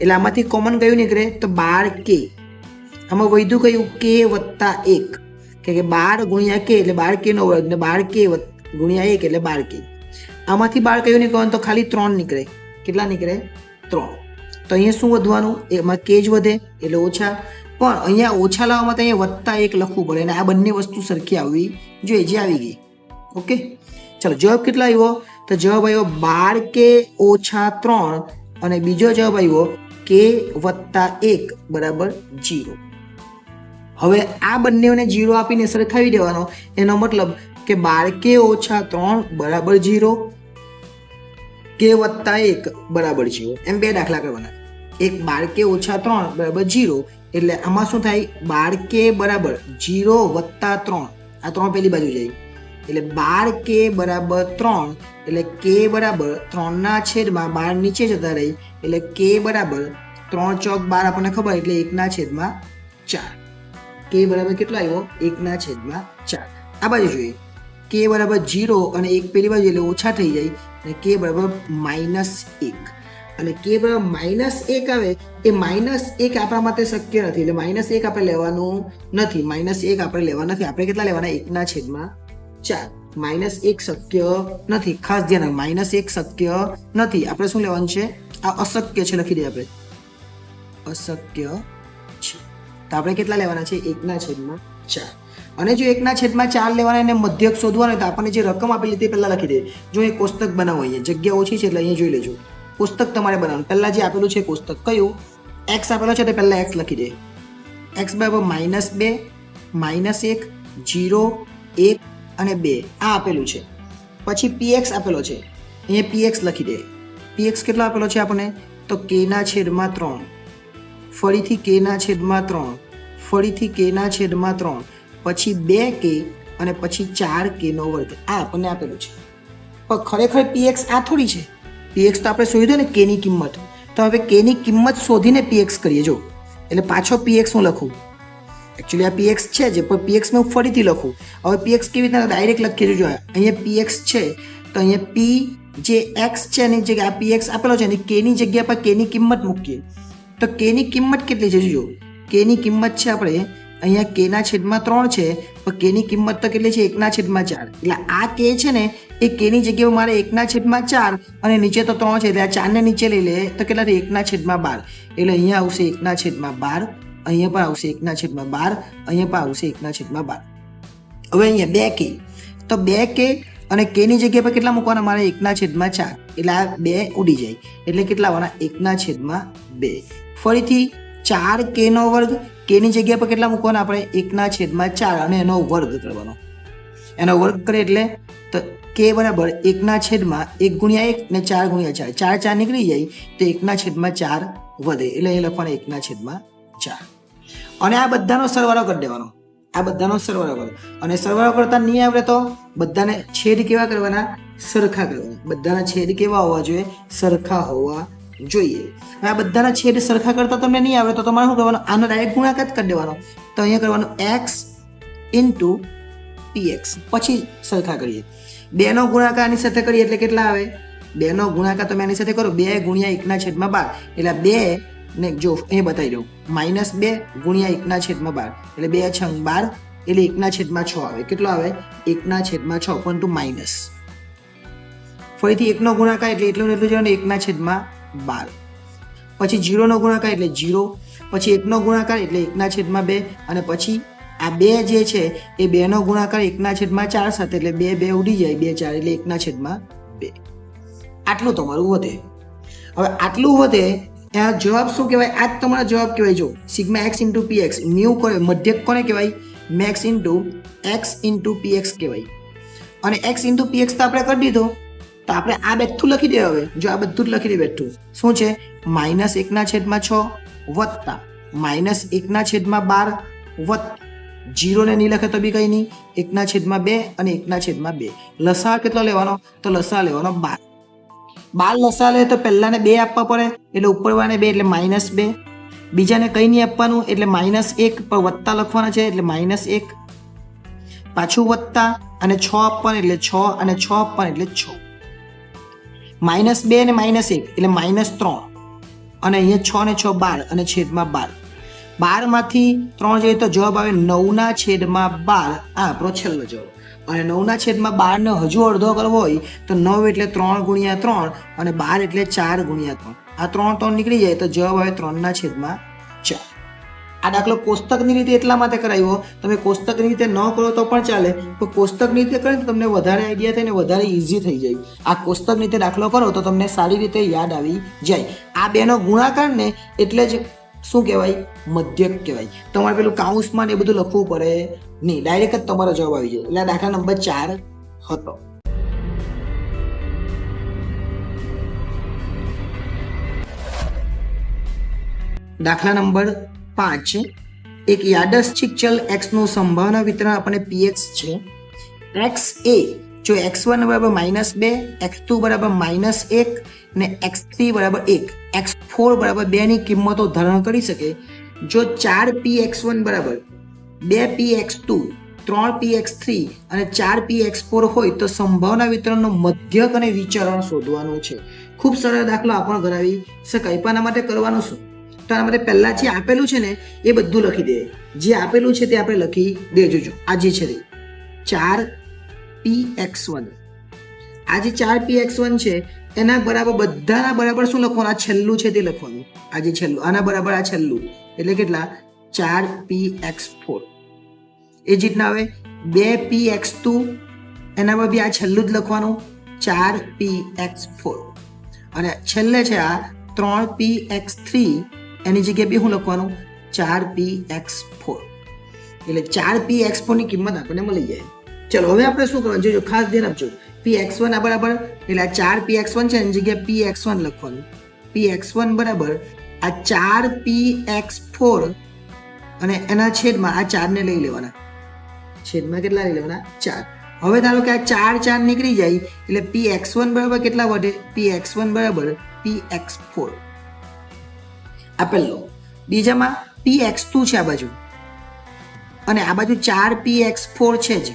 એટલે આમાંથી કોમન કયું નીકળે? તો 12k. આમાં વધ્યું કયું? k વત્તા 1. કે 12 ગુણ્યા k એટલે 12k નો વર્ગ ને 12k ગુણ્યા 1 એટલે 12k. આમાંથી 12 કયું નીકળવાનું? તો ખાલી 3 નીકળે. કેટલા નીકળે? 3. તો અહીંયા શું વધવાનું? એમાં k જ વધે એટલે ઓછા. પણ અહીંયા ઓછા લાવવા માટે અહીંયા વત્તા 1 લખવું પડે અને આ બંને વસ્તુ સરખી આવવી જોઈએ, જે આવી ગઈ. ઓકે, ચાલો જવાબ કેટલા આવ્યો? તો જવાબ આવ્યો 12k ઓછા 3 અને બીજો જવાબ આવ્યો k વત્તા 1 બરાબર 0. હવે આ બંનેને 0 આપીને સરખાવી દેવાનો. એનો મતલબ કે 12k ઓછા 3 બરાબર 0, k વત્તા 1 બરાબર 0. એમ 2 દાખલા કરવાના. એક 12k ઓછા 3 બરાબર 0 એટલે આમાં શું થાય? 12k બરાબર 0 વત્તા 3. આ 3 પેલી બાજુ જાય એટલે 12k બરાબર 3 એટલે k બરાબર 3 ના છેદમાં 12 નીચે જતા રહી એટલે k બરાબર 3 ચોક 12 આપણને ખબર એટલે 1 ના છેદમાં 4. k બરાબર કેટલો આવ્યો? 1 ના છેદમાં 4. આ બાજુ જોઈએ k બરાબર 0 અને 1 પેલી બાજુ એટલે ઓછા થઈ જાય અને k બરાબર -1. અને કે બરાબર -1 આવે એ -1 આપણા માટે શક્ય નથી, એટલે -1 આપણે લેવાનું નથી. -1 આપણે લેવા નથી. આપણે કેટલા લેવાના? 1/4. -1 શક્ય નથી. ખાસ ધ્યાન રાખો, -1 શક્ય નથી. આપણે શું લેવાનું છે? આ અશક્ય છે, લખી દઈએ આપણે, અશક્ય છે. તો આપણે કેટલા લેવાના છે? 1/4. અને જો 1/4 લેવાના અને મધ્યક શોધવાનો તો આપણને જે રકમ આપેલી તે પહેલા લખી દે. જો એ કોષ્ટક બનાવો, અહીંયા જગ્યા ઓછી છે એટલે અહીંયા જોઈ લેજો. કોષ્ટક તમારે બનાવવાનું. પહેલા જે આપેલું છે કોષ્ટક કયું? x આપેલો છે તો પહેલા x લખી દે. x બરાબર -2, -1, 0, 1 અને 2 આ આપેલું છે. પછી px આપેલો છે, અહીંયા px લખી દે. px કેટલો આપેલો છે આપણને? તો k/3, ફરીથી k/3, ફરીથી k/3, પછી 2k અને પછી 4k². આ આપણને આપેલું છે. પણ ખરેખર px આ થોડી છે. px તો આપણે શોધ્યું ને k ની કિંમત. તો હવે k ની કિંમત શોધીને px કરીએ. જો એટલે પાછો px હું લખું. એકચ્યુઅલી આ px છે જ, પણ px હું ફરીથી લખું. હવે px કેવી રીતના ડાયરેક્ટ લખી જો અહીંયા px છે તો અહીંયા p જે x છે એની જગ્યાએ આ px આપેલો છે અને k ની જગ્યા પર k ની કિંમત મૂકીએ. તો k ની કિંમત કેટલી છે? જો k ની કિંમત છે આપણે અહીંયા k/3 છે, પણ k ની કિંમત તો કેટલી છે? 1/4. એટલે આ k છે ને એ k ની જગ્યાએ મારે 1/4 અને નીચે તો 3 છે એટલે આ 4 ને નીચે લઈ લે તો કેટલા થાય? 1/12. એટલે અહીંયા આવશે 1/12, અહીંયા પણ આવશે 1/12, અહીંયા પણ આવશે 1/12. હવે અહીંયા 2k, તો 2k અને k ની જગ્યા પર કેટલા મૂકવાના? મારે 1/4. એટલે આ 2 ઉડી જાય એટલે કેટલા આવવાના? 1/2. ફરીથી 4k², k ની જગ્યા પર કેટલા મૂકવાના આપણે? 1/4 અને એનો વર્ગ કરવાનો. એનો વર્ગ કરે એટલે તો k બરાબર 1/1 × 1 ને 4 × 4, 4 નીકળી જાય તો 1/4 વધે એટલે એ લખવાનું 1/4. અને આ બધાનો સરવાળો કરી દેવાનો. આ બધાનો સરવાળો કરો અને સરવાળો કરતા નહીં આવડે તો બધાને છેદ કેવા કરવાના? સરખા કરવાના. બધાના છેદ કેવા હોવા જોઈએ? સરખા હોવા જોઈએ. હવે આ બધાના છેદ સરખા કરતા તમને નહીં આવડે તો તમારે શું કરવાનું? આનો ડાયરેક્ટ ગુણાકાર કરી દેવાનો. તો અહીંયા કરવાનું x × px. પછી સરખા કરીએ. 2 નો ગુણાકાર આની સાથે કરીએ એટલે કેટલા આવે? 2 નો ગુણાકાર તમે આની સાથે કરો 2 × 1/12 એટલે 2 ને જો એ બતાવી દઉં -2 × 1/12 એટલે 2 × 6 = 12 એટલે 1/6 આવે. કેટલો આવે? 1/6 પરંતુ માઇનસ. ફરીથી 1 નો ગુણાકાર એટલે એટલું જવાનું 1/12. પછી 0 નો ગુણાકાર એટલે 0, પછી 1 નો ગુણાકાર એટલે 1/2 અને પછી આ 2 જે છે એ 2 નો ગુણાકાર 1/4 સાથે એટલે 2 2 ઉડી જાય 2 4 એટલે 1/2. આટલું તમારું વધે. હવે આટલું વધે આ જવાબ શું કહેવાય? આ જ તમારો જવાબ કહેવાય. જો σx × px મ્યુ કરે મધ્યક કોને કહેવાય? મેક્સ × x × px કહેવાય. અને x × px તો આપણે કરી દીધો તો આપણે આ બેઠું લખી દે. હવે જો આ બધું જ લખી દે બેઠું શું છે? -1/6 વત્તા -1/12 વત્તા 0 ને નહીં લખે તો બી કંઈ નહીં 1/2 અને 1/2. લસા કેટલો લેવાનો? તો લસા લેવાનો 12. 12 લસા લે તો પહેલાને 2 આપવા પડે એટલે ઉપરવાને 2 એટલે -2, બીજાને કંઈ નહીં આપવાનું એટલે -1 પર વત્તા લખવાના છે એટલે -1, પાછું વત્તા અને 6 આપવાના એટલે 6 અને 6 આપવાના એટલે 6. -2 અને -1 એટલે -3 અને અહીંયા 6 ને 6 12 અને છેદમાં 12. 12 માંથી 3 જોઈએ તો જવાબ આવે 9/12. આ આપણો છેલ્લો જવાબ. અને 9/12 ને હજુ અડધો કરવો હોય તો 9 એટલે 3 × 3 અને 12 એટલે 4 × 3. આ 3 નીકળી જાય તો જવાબ આવે 3/4. આ દાખલો કોષ્ટકની રીતે એટલા માટે કરાવ્યો. તમે કોષ્ટકની રીતે ન કરો તો પણ ચાલે, પણ કોષ્ટકની રીતે કરે તો તમને વધારે આઈડિયા થાય ને વધારે ઇઝી થઈ જાય. આ કોષ્ટકની રીતે દાખલો કરો તો તમને સારી રીતે યાદ આવી જાય. આ બેનો ગુણાકાર ને એટલે જ શું કહેવાય? મધ્યક કહેવાય. તમારે પેલું કાઉન્સમાં ને એ બધું લખવું પડે નહીં, ડાયરેક્ટ જ તમારો જવાબ આવી જાય. એટલે દાખલા નંબર 4 હતો. દાખલા નંબર 5 એક યાદચ્છિક ચલ x નું સંભાવના વિતરણ આપણને px છે. x એ જો x1 = -2, x2 = -1 ને x3 = 1, x4 = 2 ની કિંમતો ધારણ કરી શકે. જો 4px1 = 2px2, 3px3 અને 4px4 હોય તો સંભાવના વિતરણનો મધ્યક અને વિચરણ શોધવાનું છે. ખૂબ સરળ દાખલો આપણને ગણાવી શકાય. પણ આના માટે કરવાનું શું? તો આના માટે પહેલાં જે આપેલું છે ને એ બધું લખી દે. જે આપેલું છે તે આપણે લખી દેજો. આ જે છે 4px1, આ જે 4px1 છે એના બરાબર બધાના બરાબર શું લખવાનું? આ છેલ્લું છે તે લખવાનું. આ જે છેલ્લું આના બરાબર આ છેલ્લું એટલે કેટલા? 4px4. એ જ રીતના હવે 2px2 એના પર બી આ છેલ્લું જ લખવાનું 4px4. અને છેલ્લે છે આ 3px3 એની જગ્યાએ બી શું લખવાનું? 4px4. એટલે 4px4 ની કિંમત આપણને મળી જાય. ચલો હવે આપણે શું કરવાનું જોજો, ખાસ ધ્યાન આપજો. px1 આ બરાબર એટલે આ 4px1 છે એની જગ્યાએ px1 લખવાનું. px1 બરાબર આ 4px4 અને એના છેદમાં આ 4 ને લઈ લેવાના. છેદમાં કેટલા લઈ લેવાના? 4. હવે ધારો કે આ 4 નીકળી જાય એટલે px1 બરાબર કેટલા વધે? px1 બરાબર px4. આ પહેલો. બીજામાં px2 છે આ બાજુ અને આ બાજુ 4px4 છે જ.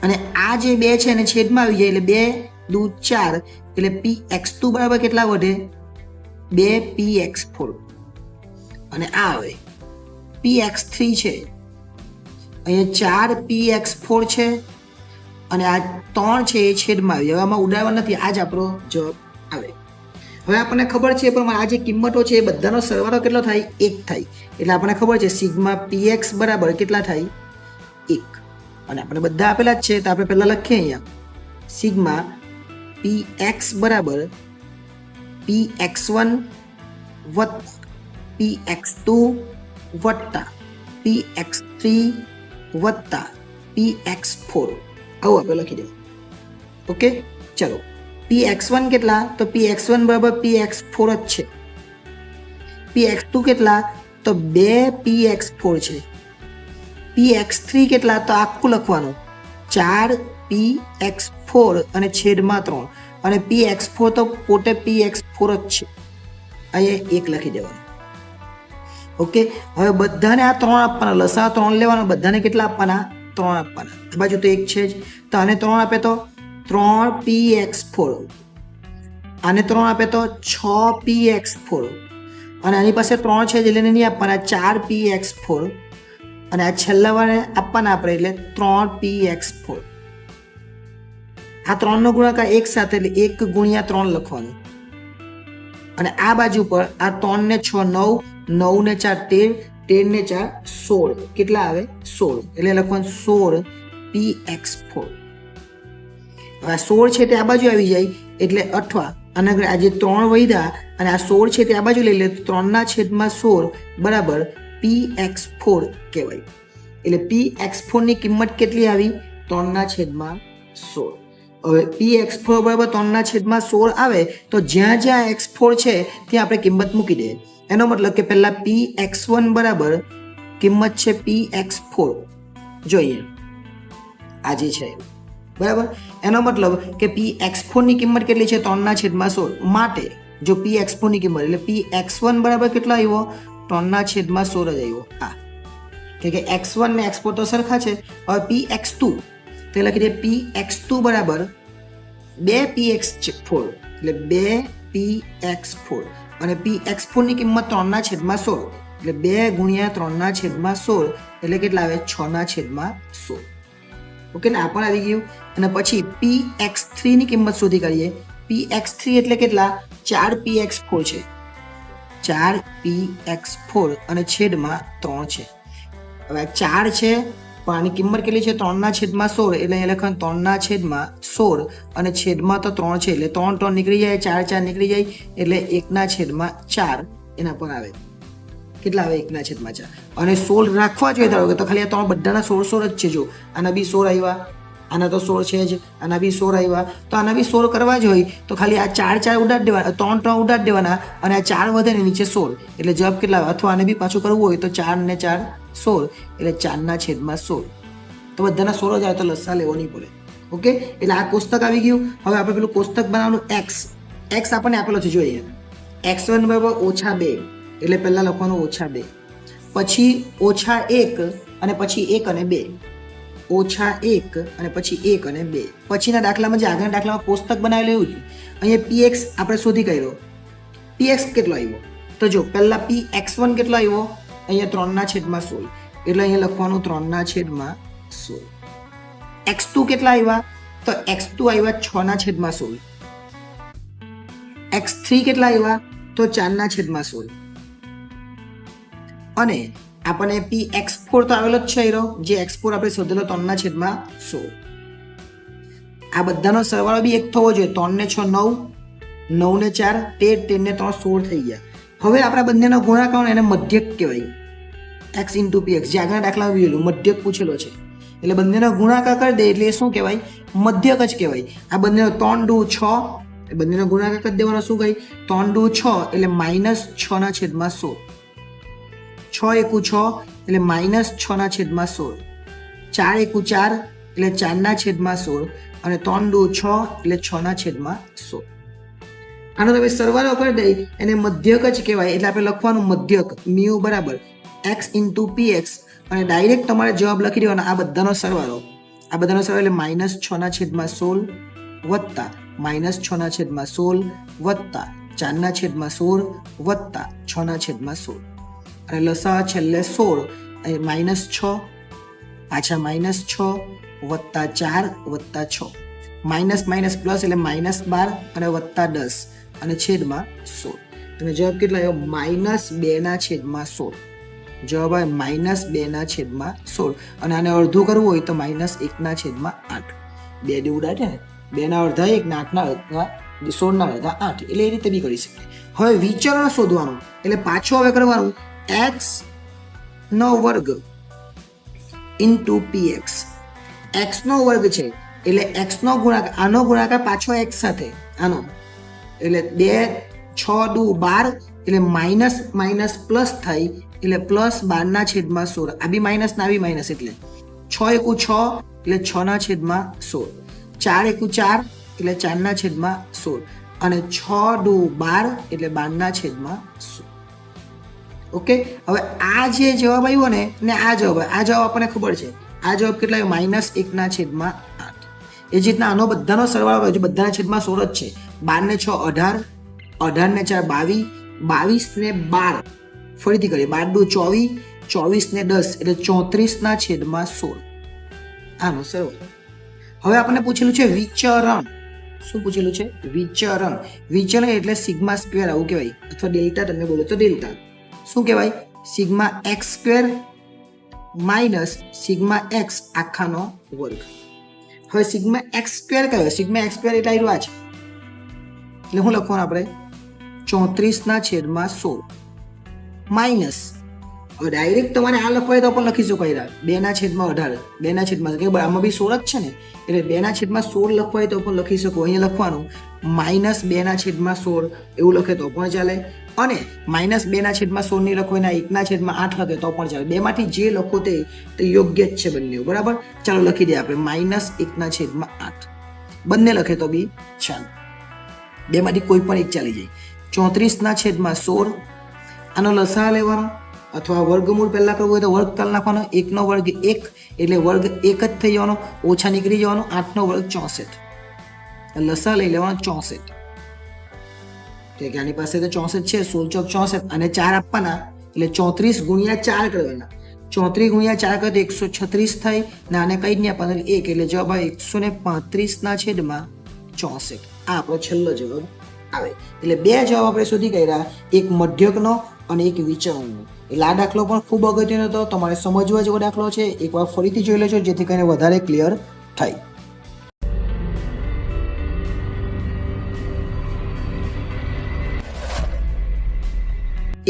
અને આ જે બે છે એને છેદમાં આવી જાય એટલે 2 દૂ 4 એટલે px2 બરાબર કેટલા વધે? 2px4. અને આ હવે px3 છે, અહીંયા 4px4 છે અને આ 3 છે એ છેદમાં આવી જાય. આમાં ઉડાડવા નથી, આ જ આપણો જવાબ આવે. હવે આપણને ખબર છે પણ આ જે કિંમતો છે એ બધાનો સરવાળો કેટલો થાય? 1 થાય. એટલે આપણને ખબર છે સિગ્મા px બરાબર કેટલા થાય? 1. અને આપણે બધા આપેલા જ છે તો આપણે પહેલા લખીએ અહીંયા સિગ્મા px બરાબર px1 વત્તા px2 વત્તા px3 વત્તા px4 આવું આપણે લખી દઈએ. ઓકે, ચલો px1 કેટલા? તો px1 બરાબર px4 જ છે. px2 કેટલા? તો 2px4 છે. px3 કેટલા? તો આખું લખવાનું 4px4 અને છેદમાં 3 અને px4 તો પોતે px4 જ છે. અહીંયા 1 લખી દેવાનું. ઓકે, હવે બધાને આ 3 આપવાના, લસા 3 લેવાનો, બધાને કેટલા આપવાના? 3 આપવાના. આ બાજુ તો 1 છે જ તો આને 3 આપે તો 3px4, આને 3 આપે તો 6px4 અને આની પાસે 3 છે એટલે નહીં આપવાના 4px4 અને આ છેલ્લા વાળે આપવાના આપણે એટલે 3px4. આ 3 નો ગુણાકાર 1 સાથે એટલે 1 ગુણ્યા 3 લખવાનું. અને આ બાજુ પર આ 3 ને 6 9, 9 ને 4 13, 13 ને 4 16. કેટલા આવે? 16. એટલે લખવાનું 16px4. હવે આ 16 છે તે આ બાજુ આવી જાય એટલે અથવા અને આ જે 3 વધ્યા અને આ 16 છે તે આ બાજુ લઈ લે તો 3/16 બરાબર px4 કહેવાય. એટલે px4 ની કિંમત કેટલી આવી? 3/16. હવે px4 બરાબર 3/16 આવે તો જ્યાં જ્યાં x4 છે ત્યાં આપણે કિંમત મૂકી દઈએ. એનો મતલબ કે પહેલા px1 બરાબર કિંમત છે px4 જોઈએ આ જે છે બરાબર. એનો મતલબ કે px4 ની કિંમત કેટલી છે? 3/16. માટે જો px4 ની કિંમત એટલે px1 બરાબર કેટલો આવ્યો? 3/16 જ આવ્યો. હા, કે x1 ને x4 તો સરખા છે. હવે px2 તે લખી દે px2 બરાબર 2px4 એટલે 2px4 અને px4 ની કિંમત 3/16 એટલે 2 ગુણ્યા 3/16 એટલે કેટલા આવે? 6/16. ઓકે ને, આ પણ આવી ગયું. અને પછી px3 ની કિંમત શોધી કાઢીએ. px3 એટલે કેટલા? 4px4 છે. 4px4 અને છેદમાં 3 છે. હવે 4 છે પણ આની કિંમત કેટલી છે? 3/16 એટલે અહીંયા લખવાનું 3/16 અને છેદમાં તો 3 છે એટલે 3 3 નીકળી જાય, 4 4 નીકળી જાય એટલે 1/4 એના પર આવે. કેટલા આવે? 1/4. અને 16 રાખવા જોઈએ ધારો કે તો ખાલી આ 3 બધાના 16 જ છે. જો આના બી 16 આવ્યા, આના તો 16 છે જ, આના બી 16 આવ્યા તો આના બી 16 કરવા જ હોય તો ખાલી આ 4 4 ઉડાડી દેવાના, 3 3 ઉડાડી દેવાના અને આ 4 વધે ને નીચે 16 એટલે જવાબ કેટલા આવે? અથવા આને બી પાછું કરવું હોય તો 4 ને 4 16 એટલે 4/16. તો બધાના 16 જ આવે તો લસા લેવો નહીં પડે. ઓકે, એટલે આ કોષ્ટક આવી ગયું. હવે આપણે પેલું કોષ્ટક બનાવવાનું x આપણને આપેલો છે. જોઈએ x1 બરાબર -2 એટલે પહેલા લખવાનું -2, પછી -1 અને પછી 1 અને 2. -1 અને પછી 1 અને 2. પછીના દાખલામાં જે આગળના દાખલામાં કોષ્ટક બનાવેલું એવું જ અહીંયા px આપણે શોધી કાઢ્યો. px કેટલો આવ્યો તો જો પહેલા px1 કેટલો આવ્યો અહીંયા 3/16 એટલે અહીંયા લખવાનું 3/16. x2 કેટલા આવ્યા તો x2 આવ્યા 6/16. x3 કેટલા આવ્યા તો 4/16 અને આપણને px4 તો આવેલો જ છે જે x4 આપણે શોધેલો 3/16. આ બધાનો સરવાળો બી એક થવો જોઈએ. 3 ને 6 9, 9 ને 4 13, 13 ને 3 16 થઈ ગયા. હવે આપણા બંનેનો ગુણાકાર એને મધ્યક કહેવાય. x × px જે આગળના દાખલામાં જોયેલું મધ્યક પૂછેલો છે એટલે બંનેનો ગુણાકાર કરી દે એટલે શું કહેવાય મધ્યક જ કહેવાય. આ બંનેનો 3 × 6 બંનેનો ગુણાકાર કરી દેવાનો શું કહી 3 × 6 એટલે -6/16. 6 × 1 6 એટલે -6/16. 4 × 4 એટલે 4/16 અને 3 × 6 એટલે 6/16. આનો તમે સરવાળો કરી દઈ એને મધ્યક જ કહેવાય એટલે આપણે લખવાનું મધ્યક મ્યુ બરાબર x × px અને ડાયરેક્ટ તમારે જવાબ લખી દેવાનો આ બધાનો સરવાળો એટલે -6/16 વત્તા -6/16 વત્તા 4/16 વત્તા 6/16 અને લસા છેલ્લે 16 -6 પાછા -6 વત્તા 4 વત્તા 6 માઇનસ પ્લસ એટલે -12 અને વત્તા 10 અને છેદમાં 16. અને જવાબ કેટલા આવ્યો -2/16. જવાબ આવે -2/16 અને આને અડધું કરવું હોય તો -1/8. 2 ડી ઉડાડે ને 2/2 1 8 16 8 એટલે એ રીતે બી કરી શકે. હવે વિચરણ શોધવાનું એટલે પાછું હવે કરવાનું x નો વર્ગ × px. x નો વર્ગ છે એટલે x નો ગુણાકાર આનો ગુણાકાર પાછો x સાથે આનો એટલે 2 6 દુ 12 એટલે માઇનસ પ્લસ થાય એટલે +12/16. આ બી માઇનસ ના બી માઇનસ એટલે 6 × 6 એટલે 6/16. 4 × 4 એટલે 4/16 અને 6 દુ 12 એટલે 12/16. ઓકે હવે આ જે જવાબ આવ્યો ને આ જવાબ આપણને ખબર છે આ જવાબ કેટલા આવ્યો -1/8. એ જ રીતના આનો બધાનો સરવાળો હજુ બધાના છેદમાં 16 જ છે. 12 ને 6 18, 18 ને 4 22, 22 ને 12 ફરીથી કરીએ 12 દુ 24, 24 ને 10 એટલે 34/16. આનો સરવાળો. હવે આપણને પૂછેલું છે વિચરણ. શું પૂછેલું છે વિચરણ એટલે સિગ્મા સ્ક્વેર આવું કહેવાય અથવા ડેલ્ટા તમે બોલો તો ડેલ્ટા. શું કહેવાય σx² - σx આખાનો વર્ગ. હવે σx² કયો σx² એટલે આવ્યું આ છે એટલે શું લખવાનું આપણે 34/16 માઇનસ હવે ડાયરેક્ટ તમારે આ લખવાય તો પણ લખી શકો 2/18 2/16 આમાં બી 16 જ છે ને એટલે 2/16 લખવાય તો પણ લખી શકો. અહીંયા લખવાનું -2/16 એવું લખે તો પણ ચાલે અને -2/16 ની લખો એના 1/8 લખે તો પણ ચાલે. બેમાંથી જે લખો તે યોગ્ય જ છે બંને. બરાબર ચાલો લખી દઈએ આપણે -1/8 બંને લખે તો બી ચાલે. બેમાંથી કોઈ પણ એક ચાલી જાય. 34/16 આનો લસા લેવાનો અથવા વર્ગમૂળ પહેલા કરવું હોય તો વર્ગ કરી નાખવાનો. 1 નો વર્ગ 1 એટલે વર્ગ 1 જ થઈ જવાનો ઓછા નીકળી જવાનો. 8 નો વર્ગ 64 લસા લઈ લેવાનો 64 કે આની પાસે તો 64 છે 16 ચોક 64 અને 4 આપવાના એટલે 34 × 4 કરવાના. 34 × 4 કરે તો 136 થાય ને આને કઈ જ નહીં આપવાનું 1 એટલે જવાબ આવે 135/64. આ આપણો છેલ્લો જવાબ આવે. એટલે બે જવાબ આપણે શોધી કાઢ્યા એક મધ્યકનો અને એક વિચરણનો. એટલે આ દાખલો પણ ખૂબ અગત્યનો હતો. તમારે સમજવા જેવો દાખલો છે. એકવાર ફરીથી જોઈ લેજો જેથી કરીને વધારે ક્લિયર થાય.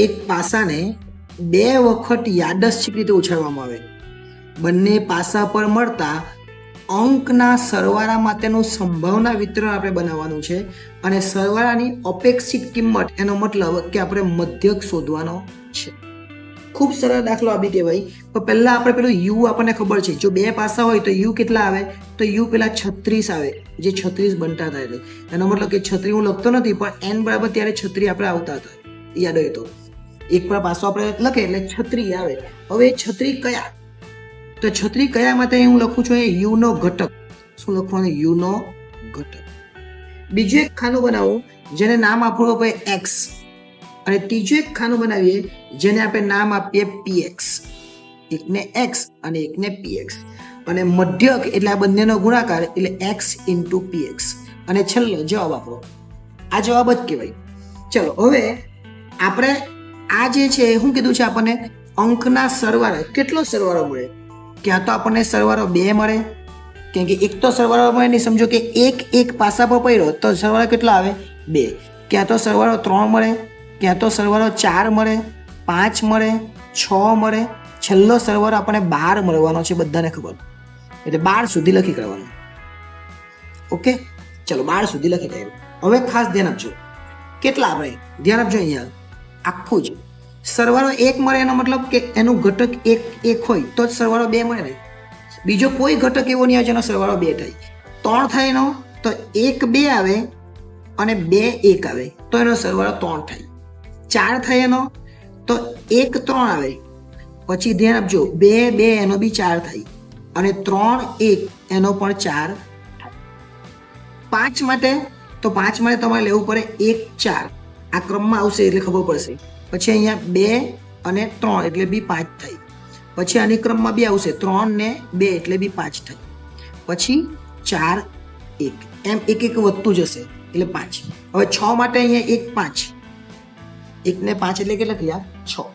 એક પાસાને 2 વખત યાદચ્છિક રીતે ઉછાળવામાં આવે. બંને પાસા પર મળતા અંકના સરવાળા માટેનું સંભાવના વિતરણ આપણે બનાવવાનું છે અને સરવાળાની અપેક્ષિત કિંમત એનો મતલબ કે આપણે મધ્યક શોધવાનો છે. ખૂબ સરળ દાખલો આપી કહેવાય. પણ પહેલા આપણે પેલું u આપણને ખબર છે જો 2 પાસા હોય તો u કેટલા આવે તો u પેલા 36 આવે જે 36 બનતા થાય. એનો મતલબ કે 36 હું લખતો નથી પણ n બરાબર ત્યારે 36 આપણે આવતા હતા યાદ હોય તો. એક પર પાસો આપણે લખે એટલે 36 આવે. હવે 36 કયા તો 36 કયા માટે હું લખું છું એ યુ નો ઘટક. શું લખવાનું? યુ નો ઘટક. બીજું એક ખાનું બનાવું જેને નામ આપવું હોય એક્સ, અને ત્રીજું એક ખાનું બનાવીએ જેને આપણે નામ આપીએ પીએક્સ. એકને એક્સ અને એકને પીએક્સ, અને મધ્યક એટલે આ બંનેનો ગુણાકાર એટલે એક્સ ઇન્ટુ પીએક્સ, અને છેલ્લો જવાબ આપણો. આ જવાબ જ કહેવાય. ચલો હવે આપણે આ જે છે શું કીધું છે આપણને? અંકના સરવાળા. કેટલો સરવાળો મળે? ક્યાં તો આપણને સરવાળો 2 મળે, કેમ કે એક તો સરવાળો મળે નહીં. સમજો કે એક પાસા પર પડ્યો તો સરવાળો કેટલો આવે? 2. ક્યાં તો સરવાળો 3 મળે, ક્યાં તો સરવાળો 4 મળે, 5 મળે, 6 મળે, છેલ્લો સરવાળો આપણને 12 મળવાનો છે, બધાને ખબર. એટલે 12 સુધી લખી કાઢવાનું. ઓકે, ચલો 12 સુધી લખી કાઢ્યું. હવે ખાસ ધ્યાન આપજો. કેટલા આપણે ધ્યાન આપજો, અહીંયા આખું જ સરવાળો 1 મળે એનો મતલબ કે એનું ઘટક એક હોય તો જ સરવાળો 2 મળે ને. બીજો કોઈ ઘટક એવો નહીં આવે જેનો સરવાળો 2 થાય. 3 થાય એનો તો 1 2 આવે અને 2 1 આવે તો એનો સરવાળો 3 થાય. 4 થાય એનો તો 1 3 આવે, પછી ધ્યાન આપજો 2 2 એનો બી 4 થાય, અને 3 1 એનો પણ 4 થાય. 5 માટે તો 5 માટે તમારે લેવું પડે 1 4, આ ક્રમમાં આવશે એટલે ખબર પડશે. પછી અહીંયા 2 અને 3 એટલે બી 5 થાય. પછી આની ક્રમમાં બી આવશે 3 ને 2 એટલે બી 5 થાય. પછી 4 1 એમ એક એક વધતું જશે એટલે 5. હવે 6 માટે અહીંયા 1 5, 1 ને 5 એટલે કેટલા થયા? 6.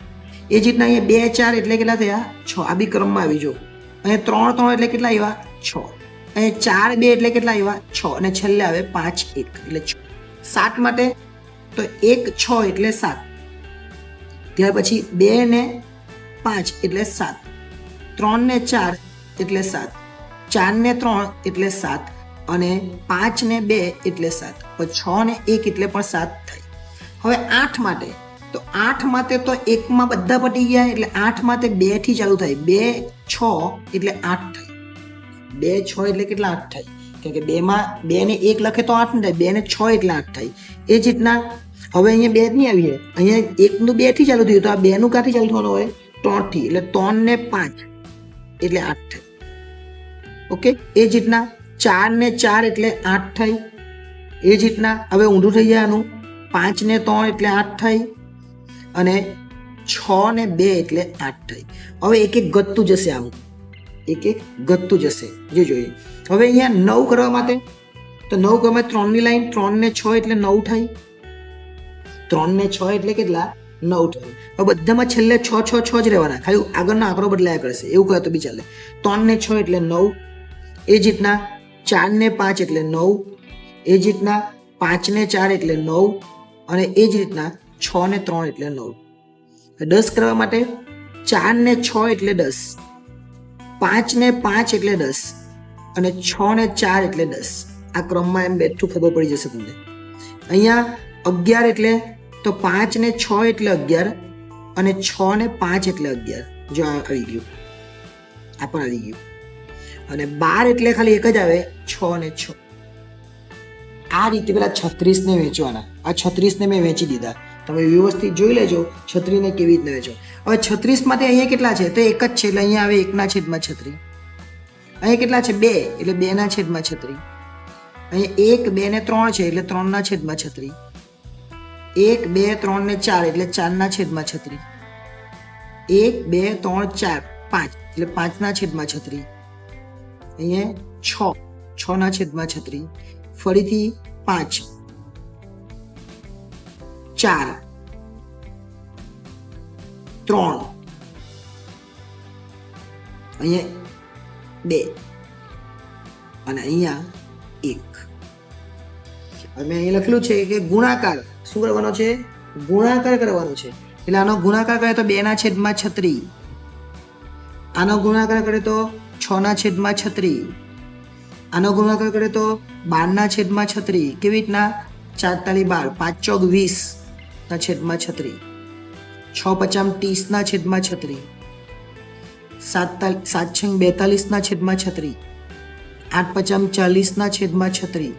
એ જ રીતના અહીંયા 2 4 એટલે કેટલા થયા? 6. આ બી ક્રમમાં આવી જો. અહીંયા 3 3 એટલે કેટલા આવ્યા? 6. અહીંયા 4 2 એટલે કેટલા આવ્યા? 6. અને છેલ્લે આવે 5 1 એટલે 6. 7 માટે તો 1 6 એટલે 7. ત્યાર પછી 2 ને 5 એટલે 7, 3 ને 4 એટલે 7, 4 ને 3 એટલે 7, અને 5 ને 2 એટલે 7, પછી 6 ને 1 એટલે પણ 7 થાય. હવે 8 માટે તો 8 માટે તો 1 માં બધા પટી ગયા એટલે 8 માટે 2 થી ચાલુ થાય. 2 6 એટલે 8 થાય. 2 6 એટલે કેટલા? 8 થાય. કેમ કે 2 માં 2 ને 1 લખે તો 8 થાય, 2 ને 6 એટલે 8 થાય. એ જ રીતના હવે અહીંયા 2 નહીં આવીએ, અહીંયા 1 નું 2 થી ચાલુ થયું તો આ 2 નું ક્યાંથી ચાલુ થવાનું હોય? 3 થી, એટલે 3 ને 5 એટલે 8 થાય. ઓકે, એ જ રીતના 4 ને 4 એટલે 8 થાય. એ જ રીતના હવે ઊંધું થઈ જાય આનું, 5 ને 3 એટલે 8 થાય, અને 6 ને 2 એટલે 8 થાય. હવે એક એક ઘટતું જશે, આવું એક એક ઘટતું જશે. જોઈએ હવે અહીંયા 9 કરવા માટે તો 9 કરવા માટે 3 ની લાઈન, 3 ને 6 એટલે 9 થાય. 3 ને 6 એટલે કેટલા? 9 થાય. હવે બધામાં છેલ્લે 6 6 6 જ રહેવાના, ખાલી આગળનો આંકડો બદલાયા કરશે, એવું કહે તો બી ચાલે. 3 ને 6 એટલે 9. એ જ રીતના 4 ને 5 એટલે 9. એ જ રીતના 5 ને 4 એટલે 9, અને એ જ રીતના 6 ને 3 એટલે 9. 10 કરવા માટે 4 ને 6 એટલે 10, 5 ને 5 એટલે 10, અને 6 ને 4 એટલે 10. આ ક્રમમાં એમ બેઠું ખબર પડી જશે તમને. અહીંયા 11 એટલે તો 5 ને 6 એટલે 11, અને 6 ને 5 એટલે 11. જો આવી ગયું, આ પણ આવી ગયું. અને 12 એટલે ખાલી એક જ આવે, 6 ને 6. આ રીતે પેલા 36 ને વેચવાના. આ 36 ને મેં વેચી દીધા. તમે વ્યવસ્થિત જોઈ લેજો 36 ને કેવી રીતે વેચો. હવે 36 માટે અહીંયા કેટલા છે? તો એક જ છે એટલે અહીંયા આવે 1 ના છેદમાં 36. અહીંયા કેટલા છે? 2 એટલે 2 ના છેદમાં 36. અહીંયા 1 2 ને 3 છે એટલે 3 ના છેદમાં 36. 1 2 3 ને 4 એટલે 4 ના છેદમાં 36. 1 2 3 4 5 એટલે 5 ના છેદમાં 36. અહીંયા 6 ના છેદમાં 36. ફરીથી 5 4 3 અહીંયા 2 અને અહીંયા 1. હવે મેં અહીં લખેલું છે કે ગુણાકાર શું કરવાનો છે? ગુણાકાર કરવાનો છે. એટલે આનો ગુણાકાર કરે તો 2 ના છેદમાં 36. આનો ગુણાકાર કરે તો 6 ના છેદમાં 36. આનો ગુણાકાર કરે તો 12 ના છેદમાં 36. કેવી રીતના? 4 તાલી 12, 5 ચોક 20 ના છેદમાં 36, 6 પચામ 30 ના છેદમાં 36, 7 છંગ 42 ના છેદમાં 36, 8 પચામ 40 ના છેદમાં 36,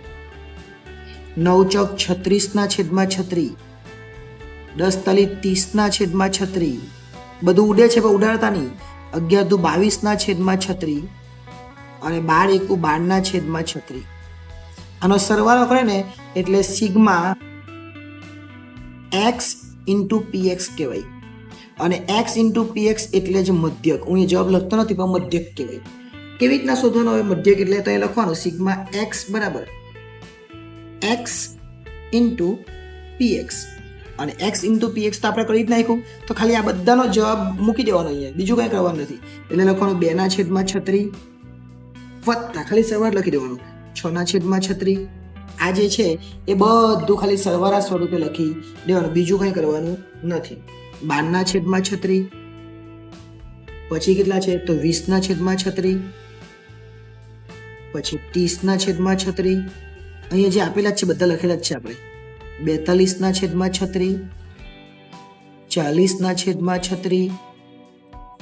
9 ચોક 36 ના છેદમાં 36, 10 તાલી 30 ના છેદમાં 36. બધું ઉડે છે પણ ઉડાડતા નહીં. 11 દુ 22/36 અને 12 એકુ 12/36. આનો સરવાળો કરે ને એટલે સિગ્મા x ઇન્ટુ px કહેવાય. અને x ઇન્ટુ px એટલે જ મધ્યક. હું એ જવાબ લખતો નથી પણ મધ્યક કહેવાય. કેવી રીતના શોધવાનો હવે મધ્યક? એટલે તો એ લખવાનું સિગ્મા x બરાબર x ઇન્ટુ px. અને x ઇન્ટુ px તો આપણે કરી જ નાખ્યું, તો ખાલી આ બધાનો જવાબ મૂકી દેવાનો અહીંયા, બીજું કંઈ કરવાનું નથી. એટલે લખવાનું 2/36 વત્તા ખાલી સરવાળો લખી દેવાનું 6/36. આ જે છે એ બધું ખાલી સરવાળા સ્વરૂપે લખી દેવાનું, બીજું કંઈ કરવાનું નથી. 12/36 પછી કેટલા છે તો 20/36 પછી 30/36. અહીંયા જે આપેલા જ છે બધા લખેલા જ છે આપણે. 42/36 40/36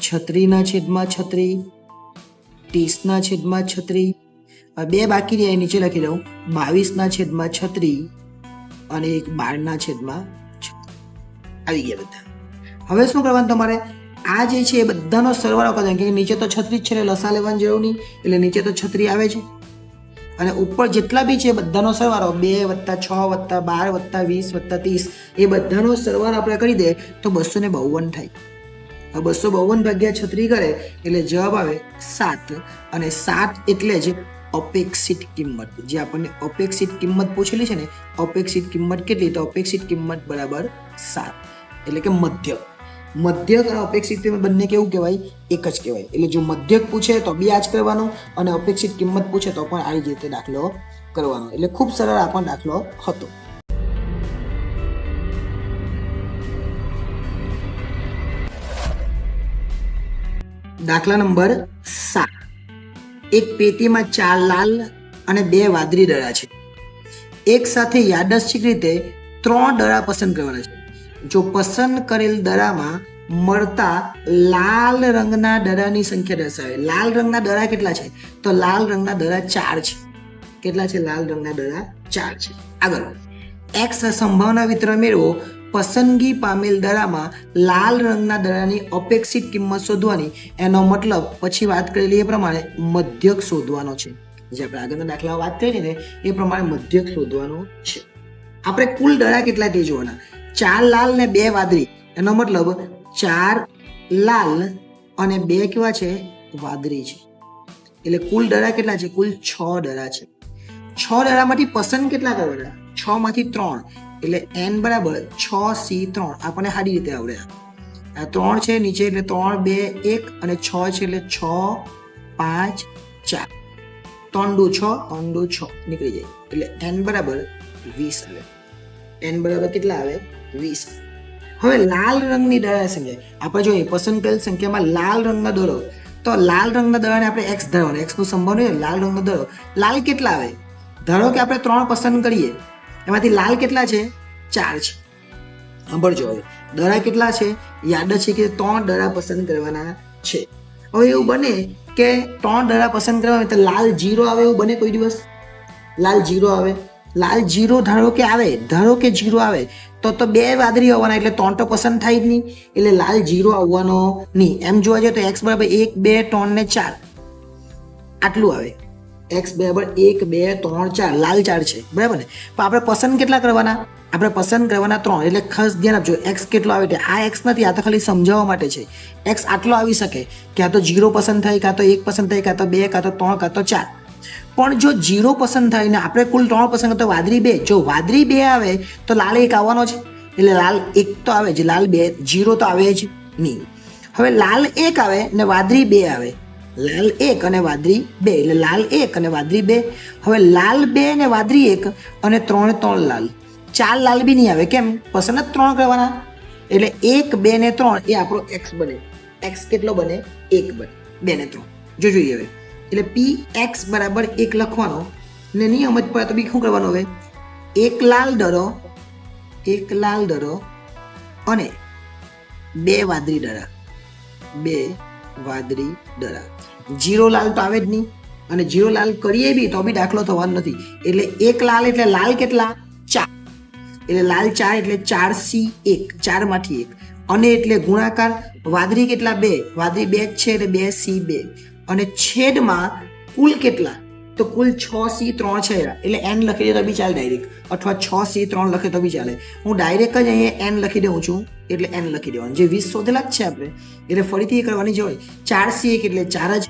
36/36 30/36. બે બાકી રહ્યા નીચે લખી દઉં 22/36 અને એક 12/36. આવી ગયા બધા. હવે શું કરવાનું તમારે? આ જે છે એ બધાનો સરવાળો કરવાનો, કે નીચે તો 36 છે એટલે લસા લેવાની જરૂર નહીં, એટલે નીચે તો 36 આવે છે. અને ઉપર જેટલા બી છે બધાનો સરવાળો 2 + 6 + 12 + 20 + 30 એ બધાનો સરવાળો આપણે કરી દે તો 252 થાય. હવે 252 / 36 કરે એટલે જવાબ આવે 7. અને 7 એટલે જ અપેક્ષિત કિંમત. જે આપણને અપેક્ષિત કિંમત પૂછેલી છે ને, અપેક્ષિત કિંમત કેટલી? તો અપેક્ષિત કિંમત બરાબર 7. એટલે કે મધ્યક. મધ્યક અને અપેક્ષિત કિંમત બંને કેવું કહેવાય? એક જ કહેવાય. એટલે જો મધ્યક પૂછે તો બી આ જ કરવાનું, અને અપેક્ષિત કિંમત પૂછે તો પણ આ જ રીતે દાખલો કરવાનો. એટલે ખૂબ સરળ આ પણ દાખલો હતો. દાખલા નંબર 7. એક પેટીમાં 4 લાલ અને 2 વાદળી દડા છે. એક સાથે યાદચ્છિક રીતે 3 દડા પસંદ કરવાના છે. જો પસંદ કરેલ દડામાં મળતા લાલ રંગના દડાની સંખ્યા દર્શાવે. લાલ રંગના દડા કેટલા છે? તો લાલ રંગના દડા 4 છે. કેટલા છે? લાલ રંગના દડા 4 છે. આગળ x સંભાવના વિતરણ મેળવો. પસંદગી પામેલ દડામાં લાલ રંગના દડાની અપેક્ષિત કિંમત શોધવાની. એનો મતલબ પછી વાત કરેલી એ પ્રમાણે મધ્યક શોધવાનો છે. જે આપણે આગળના દાખલા વાત કરી ને એ પ્રમાણે મધ્યક શોધવાનો છે. આપણે કુલ દડા કેટલા તે જોવાના. 4 લાલ ને 2 વાદળી, એનો મતલબ 4 લાલ અને 2 કેવા છે? વાદળી છે. એટલે કુલ દડા કેટલા છે? કુલ 6 દડા છે. 6 દડામાંથી પસંદ કેટલા કરવાના? 6 માંથી 3. એટલે n બરાબર 6c3. આપણને સારી રીતે આવડે. આ 3 છે નીચે એટલે 3 2 1 અને 6 છે એટલે 6 5 4. 3 દુ 6 3 દુ 6 નીકળી જાય. એટલે n બરાબર 20 આવે. n બરાબર કેટલા આવે? 20. હવે લાલ રંગની દડા સંખ્યા આપણે જોઈએ. પસંદ કરેલ સંખ્યામાં લાલ રંગના દડો, તો લાલ રંગના દડાને આપણે x ધરવાનો. x નું સંભાવના લાલ રંગનો દડો. લાલ કેટલા આવે? ધારો કે આપણે 3 પસંદ કરીએ, એમાંથી લાલ કેટલા છે? 4 છે. સાંભળજો હવે દડા કેટલા છે? યાદ છે કે 3 દડા પસંદ કરવાના છે. હવે એવું બને કે 3 દડા પસંદ કરવા તો લાલ 0 આવે એવું બને કોઈ દિવસ? લાલ 0 આવે. લાલ 0 ધારો કે આવે, ધારો કે 0 આવે તો 2 વાદળી આવવાના, એટલે 3 તો પસંદ થાય જ નહીં. એટલે લાલ 0 આવવાનો નહીં. એમ જોવા જઈએ તો x બરાબર 1 2 3 ને 4 આટલું આવે. x બરાબર 1 2 3 4. લાલ 4 છે, બરાબર ને? પણ આપણે પસંદ કેટલા કરવાના? આપણે પસંદ કરવાના 3. એટલે ખાસ ધ્યાન આપજો x કેટલો આવે. આ x નથી, આ તો ખાલી સમજાવવા માટે છે. x આટલો આવી શકે, ક્યાં તો 0 પસંદ થાય, કાં તો 1 પસંદ થાય, કાં તો 2, કાં તો 3, કાં તો 4. પણ જો 0 પસંદ થાય ને આપણે કુલ 3 પસંદ તો વાદળી 2. જો વાદળી 2 આવે તો લાલ 1 આવવાનો છે. એટલે લાલ 1 તો આવે જ, લાલ 2 0 તો આવે જ નહીં. હવે લાલ 1 આવે ને વાદળી 2 આવે. લાલ 1 અને વાદળી 2 એટલે લાલ 1 અને વાદળી 2. હવે લાલ 2 ને વાદળી 1 અને 3 લાલ. 4 લાલ બી નહીં આવે. કેમ? પસંદ જ 3 કરવાના. એટલે 1 2 ને 3 એ આપણો x બને. x કેટલો બને? 1 બને. 2 ને 3 જો જોઈએ હવે. એટલે px બરાબર 1 લખવાનો ને નહીં સમજ પડે તો બી શું કરવાનું? હવે 1 લાલ દડો અને 2 વાદળી દડા. 2 વાદળી દડા. 0 લાલ તો આવે જ નહીં, અને 0 લાલ કરીએ બી તો બી દાખલો થવાનો નથી. એટલે 1 લાલ એટલે લાલ કેટલા? 4. એટલે લાલ 4 એટલે 4c1. 4 માંથી 1. અને એટલે ગુણાકાર, વાદળી કેટલા 2, વાદળી 2 જ છે એટલે 2C2 અને છેદમાં કુલ કેટલા તો કુલ 6C3 છે એટલે n લખી દે તો બી ચાલે ડાયરેક્ટ, અથવા 6C3 લખે તો બી ચાલે. હું ડાયરેક્ટ જ અહીંયા n લખી દઉં છું એટલે n લખી દેવાનું. જે 20 શોધેલા જ છે આપણે એટલે ફરીથી એ કરવાની જરૂર. 4C1 એટલે 4 જ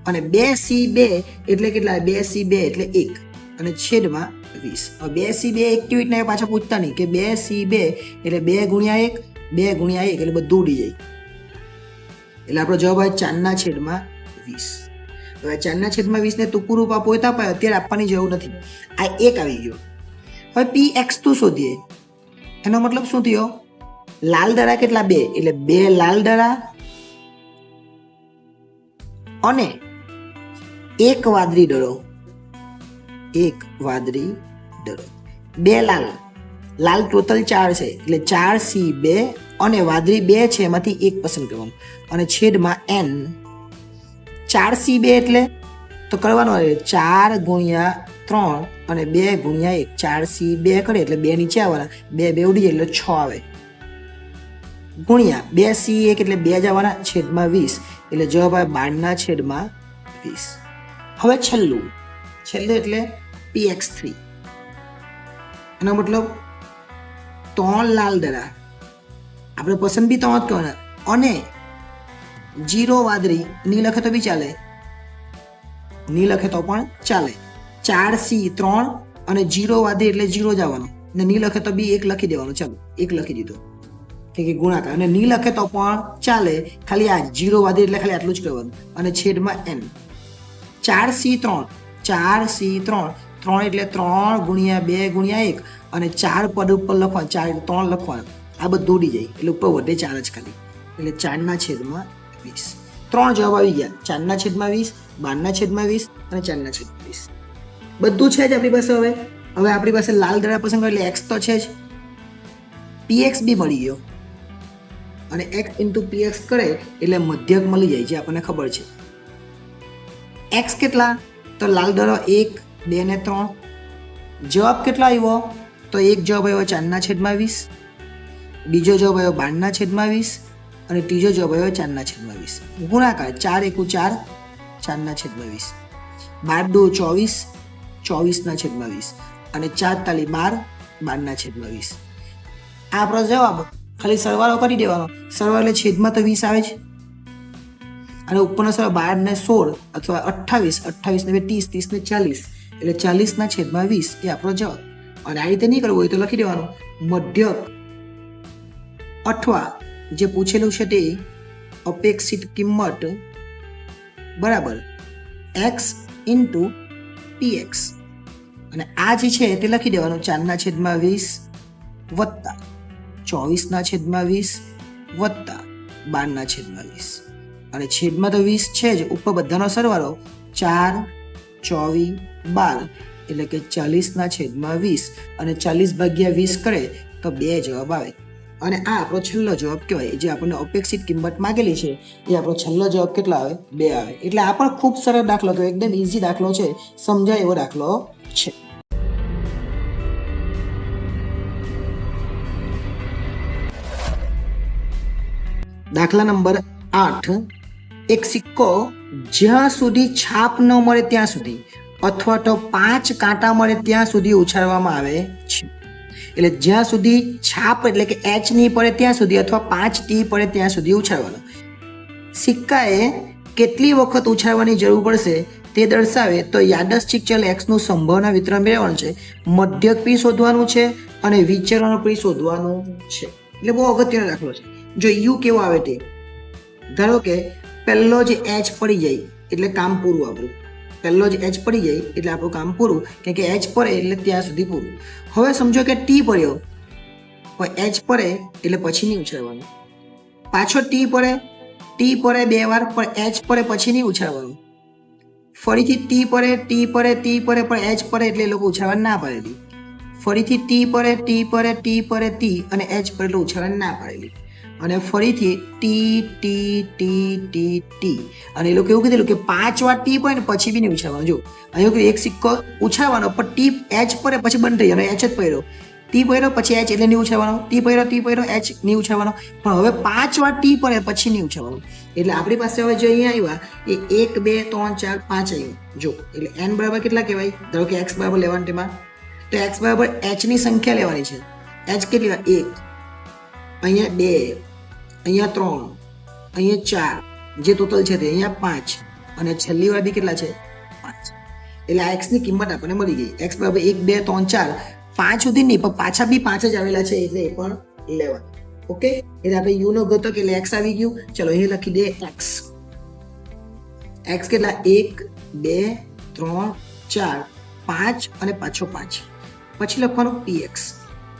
અને 2C2 એટલે કેટલા 2C2 એટલે 1 અને છેદમાં 20. હવે 2C2 એક્ટિવિટી ને પાછા પૂછતા નહીં કે 2C2 એટલે 2 ગુણ્યા 1, 2 ગુણ્યા 1 એટલે બધું ઉડી જાય. એટલે આપણો જવાબ આવે 4/20. હવે 4/20 ને ટૂંકું રૂપ આપો અત્યારે આપવાની જરૂર નથી. આ 1 આવી ગયો. હવે Px2 શોધીએ. એનો મતલબ શું થયો? લાલ દડા કેટલા 2 એટલે 2 લાલ દડા અને 1 વાદળી દડો, 1 વાદળી દડો, 2 લાલ ટોટલ 4 છે એટલે 4C2 અને વાદળી 2 છે એમાંથી 1 પસંદ કરવાનું અને છેદમાં n. 4C2 એટલે તો કરવાનો 4 ગુણ્યા 3 અને 2 ગુણ્યા 1, 4C2 કરે એટલે 2 નીચે આવવાના, 2 ઉડી જાય એટલે 6 આવે ગુણ્યા 2C1 એટલે 2 જ આવવાના છેદમાં 20 એટલે જવાબ આવે 12/20. હવે છેલ્લું એટલે Px3. એનો મતલબ 3 લાલ દડા, આપણે પસંદ બી 3 જ કરવાના અને 0 વાદળી, ની લખે તો બી ચાલે, ની લખે તો પણ ચાલે. 4C3 અને 0 વાદળી એટલે 0 જ આવવાનું ને ની લખે તો બી 1 લખી દેવાનું. ચાલો 1 લખી દીધો કે ગુણાકાર અને ની લખે તો પણ ચાલે, ખાલી આ 0 વાદળી એટલે ખાલી આટલું જ કરવાનું અને છેદમાં n. 4C3 3 એટલે 3 ગુણ્યા 2 ગુણ્યા 1 અને 4 પદ ઉપર લખવાનું, 4 3 લખવાનું, આ બધું ઉડી જાય એટલે ઉપર વધે 4 જ ખાલી એટલે 4/20. 3 જવાબ આવી ગયા, 4/20, 12/20 અને 4/20. બધું છે જ આપણી પાસે. હવે આપણી પાસે લાલ દડા પસંદ કરો એટલે x તો છે જ, px બી મળી ગયો અને x into px કરે એટલે મધ્યક મળી જાય જે આપણને ખબર છે. x કેટલા તો લાલ દડો 1, 2 ને 3. જવાબ કેટલો આવ્યો તો એક જવાબ આવ્યો 4/20, બીજો જવાબ આવ્યો 12/20 અને ત્રીજો જવાબ આવ્યો 4/20. ગુણાકાર 4 × 4 4/20, 12 × 24 24/20 અને 4 તાલી 12 12/20. આ આપણો જવાબ. ખાલી સરવાળો કરી દેવાનો, સરવાળો એટલે છેદમાં તો 20 આવે છે અને ઉપરનો સરવાળો 12 ને 16 અથવા 28 28 ને 30 30 ને 40 એટલે 40/20 એ આપણો જવાબ. અને આ રીતે નહીં કરવું હોય તો લખી દેવાનું મધ્યક અથવા જે પૂછેલું છે તે અપેક્ષિત કિંમત બરાબર x into px અને આ જે છે તે લખી દેવાનું 4/20 વત્તા 24/20 વત્તા 12/20 અને છેદમાં તો 20 છે જ, ઉપર બધાનો સરવાળો 4 24 12 એટલે કે 40/20 અને 40/20 કરે તો 2 જવાબ આવે. અને આ આપણો છેલ્લો જવાબ કહેવાય. જે આપણને અપેક્ષિત કિંમત માંગેલી છે એ આપણો છેલ્લો જવાબ કેટલો આવે 2 આવે. એટલે આ પણ ખૂબ સરળ દાખલો કહેવાય, એકદમ ઇઝી દાખલો છે, સમજાય એવો દાખલો છે. દાખલા નંબર 8. એક સિક્કો જ્યાં સુધી છાપ ન મળે ત્યાં સુધી અથવા તો 5 કાંટા મળે ત્યાં સુધી ઉછાળવામાં આવે છે. એટલે જ્યાં સુધી છાપ એટલે કે h નહીં પડે ત્યાં સુધી અથવા 5 t પડે ત્યાં સુધી ઉછાળવાનો. સિક્કાએ કેટલી વખત ઉછાળવાની જરૂર પડશે તે દર્શાવે તો યાદચ્છિક ચલ x નું સંભાવના વિતરણ મેળવવાનું છે, મધ્યક p શોધવાનું છે અને વિચરણ p શોધવાનું છે. એટલે બહુ અગત્યનો દાખલો છે. જો u કેવો આવે તે ધારો કે પહેલો જ h પડી જાય એટલે કામ પૂરું આપણું. પહેલો જ h પડી જાય એટલે આપણું કામ પૂરું, કેમ કે h પડે એટલે ત્યાં સુધી પૂરું. હવે સમજો કે t પડ્યો, પણ h પડે એટલે પછી નહીં ઉછાળવાનું. પાછો t પડે 2 વાર પણ h પડે પછી નહીં ઉછાળવાનું. ફરીથી t પડે પણ h પડે એટલે એ લોકો ઉછાળવા ના પાડેલી. ફરીથી t પડે અને h પડે એટલે ઉછાળવા ના પાડેલી. અને ફરીથી t અને એ લોકો એવું કીધેલું કે 5 વાર t પડે ને પછી બી નહીં ઉછાળવાનું. જો અહીં એક સિક્કો ઉછાળવાનો પણ t h પડે પછી બંધ થઈ જાય, h જ પડ્યો ટી પડ્યો પછી એચ એટલે નહીં ઉછાળવાનો, ટી પડ્યો એચ નહીં ઉછાળવાનો, પણ હવે 5 વાર ટી પડે પછી નહીં ઉછાળવાનું. એટલે આપણી પાસે હવે જો અહીંયા આવ્યા એ 1 2 3 4 5 આવ્યું. જો એટલે n બરાબર કેટલા કહેવાય? ધારો કે x બરાબર લેવાનું તેમાં, તો x બરાબર h ની સંખ્યા લેવાની છે. h કેટલી વાર? 1, અહીંયા 2, અહીંયા 3, અહીંયા 4, જે ટોટલ છે તે અહીંયા 5, અને છેલ્લી વાર બી કેટલા છે? 5. એટલે આ x ની કિંમત આપણને મળી ગઈ. x બરાબર 1 2 3 4 5 સુધી નહીં, પણ પાછા બી 5 જ આવેલા છે એટલે એ પણ લેવાનું. ઓકે, એટલે આપણે u નો ઘટક એટલે x આવી ગયું. ચલો અહીં લખી દે x. x કેટલા? 1 2 3 4 5 અને પાછો 5. પછી લખવાનું px.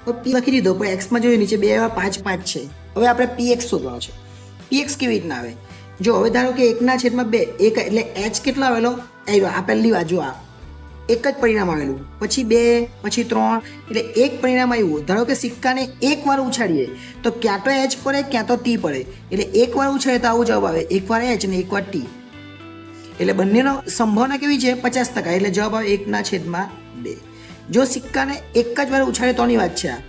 તો p લખી દીધો, પણ x માં જોઈએ નીચે 2 5 5 છે. હવે આપણે px શોધવાનો છે. px કેવી રીતના આવે? જો હવે ધારો કે 1/2, 1 એટલે h કેટલો આવેલો? આ પહેલી બાજુ આ એક જ પરિણામ આવેલું, પછી 2, પછી 3, એટલે એક પરિણામ આવ્યું. ધારો કે સિક્કાને એક વાર ઉછાળીએ તો ક્યાં તો h પડે ક્યાં તો t પડે, એટલે એક વાર ઉછાળે તો આવું જવાબ આવે, એક વાર h અને એક વાર t. એટલે બંનેનો સંભાવના કેવી છે? 50%. એટલે જવાબ આવે 1/2. જો સિક્કાને એક જ વાર ઉછાળે તોની વાત છે આ.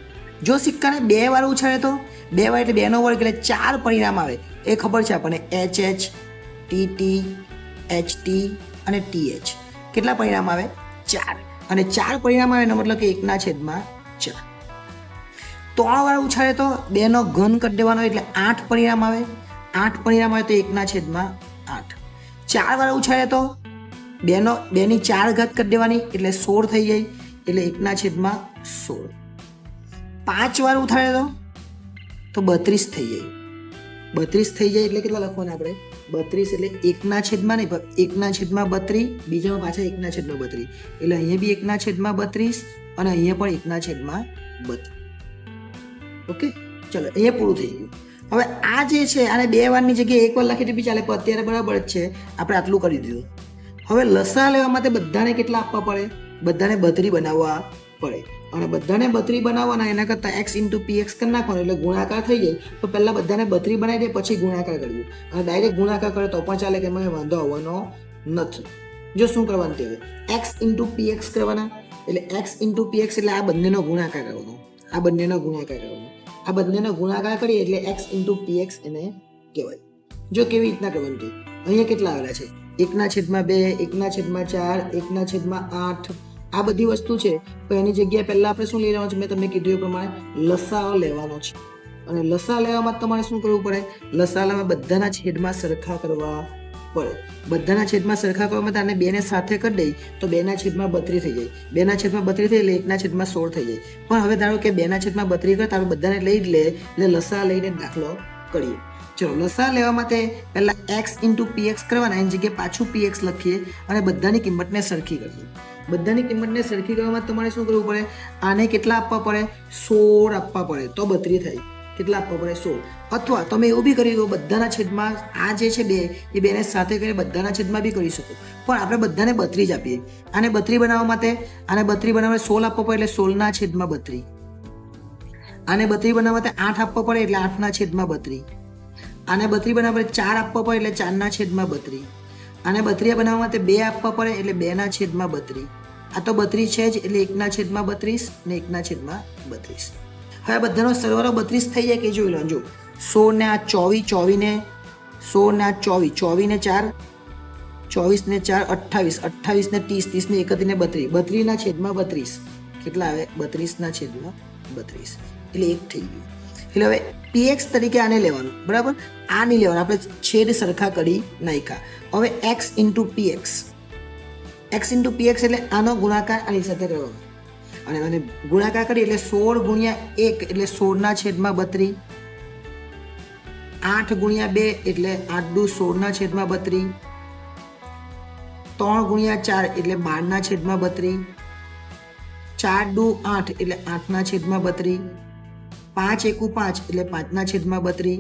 જો સિક્કાને 2 વાર ઉછાળે તો 2 વાર એટલે 2 નો વર્ગ એટલે 4 પરિણામ આવે. એ ખબર છે આપણને, HH, TT, HT અને TH. કેટલા પરિણામ આવે? 4. અને 4 પરિણામ આવે એનો મતલબ કે 1/4. 3 વાર ઉછાળે તો 2 નો ઘન કરી દેવાનો એટલે 8 પરિણામ આવે. 8 પરિણામ આવે તો 1/8. 4 વાર ઉછાળે તો 2 ની 4 ઘાત કરી દેવાની એટલે 16 થઈ જાય, એટલે 1/16. 5 વાર ઉછાળે તો 32 થઈ જાય. 32 થઈ જાય એટલે કેટલા લખવાના આપણે? 32 એટલે 1/, નહીં પણ 1/32, બીજામાં પાછા 1/32. એટલે અહીંયા બી 1/32 અને અહીંયા પણ 1/32. ઓકે, ચલો અહીંયા પૂરું થઈ ગયું. હવે આ જે છે આને 2 વારની જગ્યાએ 1 વાર લખી દે બી ચાલે, પણ અત્યારે બરાબર જ છે, આપણે આટલું કરી દીધું. હવે લસા લેવા માટે બધાને કેટલા આપવા પડે? બધાને 32 બનાવવા પડે. અને બધાને 32 બનાવવાના, એના કરતાં x × px કરી નાખવાનું એટલે ગુણાકાર થઈ જાય. તો પહેલાં બધાને 32 બનાવી દે પછી ગુણાકાર કરવું, અને ડાયરેક્ટ ગુણાકાર કરે તો પણ ચાલે, કે મને વાંધો આવવાનો નથી. જો શું કરવાનું તે x × px કરવાના, એટલે x × px એટલે આ બંનેનો ગુણાકાર કરવાનો, આ બંનેનો ગુણાકાર કરવાનો, આ બંનેનો ગુણાકાર કરીએ એટલે x × px એને કહેવાય. જો કેવી રીતના કરવાનું તે અહીંયા કેટલા આવેલા છે? 1/2, 1/4, 1/8. આ બધી વસ્તુ છે, પણ એની જગ્યાએ પહેલાં આપણે શું લઈ લેવાનું છે? મેં તમને કીધું એ પ્રમાણે લસા લેવાનો છે. અને લસા લેવામાં તમારે શું કરવું પડે? લસા લેવા બધાના છેદમાં સરખા કરવા પડે. બધાના છેદમાં સરખા કરવા માટે આને 2 ને સાથે કરી દઈ તો 2/32 થઈ જાય. 2/32 થઈ એટલે 1/16 થઈ જાય. પણ હવે ધારો કે 2/32 કરતા આપણે બધાને લઈ જ લે, એટલે લસા લઈને દાખલો કરીએ. ચલો લસા લેવા માટે પહેલાં x × px કરવાના, એની જગ્યાએ પાછું px લખીએ અને બધાની કિંમતને સરખી કરીએ. બધાની કિંમતને સરખી કરવામાં તમારે શું કરવું પડે? આને કેટલા આપવા પડે? 16 આપવા પડે તો 32 થાય. કેટલા આપવા પડે? 16. અથવા તમે એવું બી કરી દો, બધાના છેદમાં આ જે છે 2 એ 2 ને સાથે કરીને બધાના છેદમાં બી કરી શકો, પણ આપણે બધાને 32 જ આપીએ. આને 32 બનાવવા માટે, આને 32 બનાવવા 16 આપવો પડે એટલે 16/32. આને 32 બનાવવા માટે 8 આપવો પડે એટલે 8/32. આને 32 બનાવવા માટે 4 આપવો પડે એટલે 4/32. આને 32 બનાવવા માટે 2 આપવા પડે એટલે 2/32. આ તો 32 છે જ એટલે 1/32 ને 1/32. હવે બધાનો સરવાળો 32 થઈ જાય કે જોઈ લો. જો 16 ને આ 24, 24 ને 16 ને આ 24, 24 ને 4, 24 ને 4 28, 28 ને 30, 30 ને 31 ને 32, 32/32. કેટલા આવે? 32/32 એટલે 1 થઈ ગયું. એટલે હવે px તરીકે આને લેવાનું, બરાબર? આ નહીં લેવાનું, આપણે છેદ સરખા કરી નાખ્યા. હવે x × px, x × px એટલે આનો ગુણાકાર આની સાથે કરવાનો, અને ગુણાકાર કરીએ એટલે 16 × 1 એટલે 16/32, 8 × 2 એટલે 8 × 16/32, 3 × 4 એટલે 12/32, 4 × 8 એટલે 8/32, 5 × 5 એટલે 5/32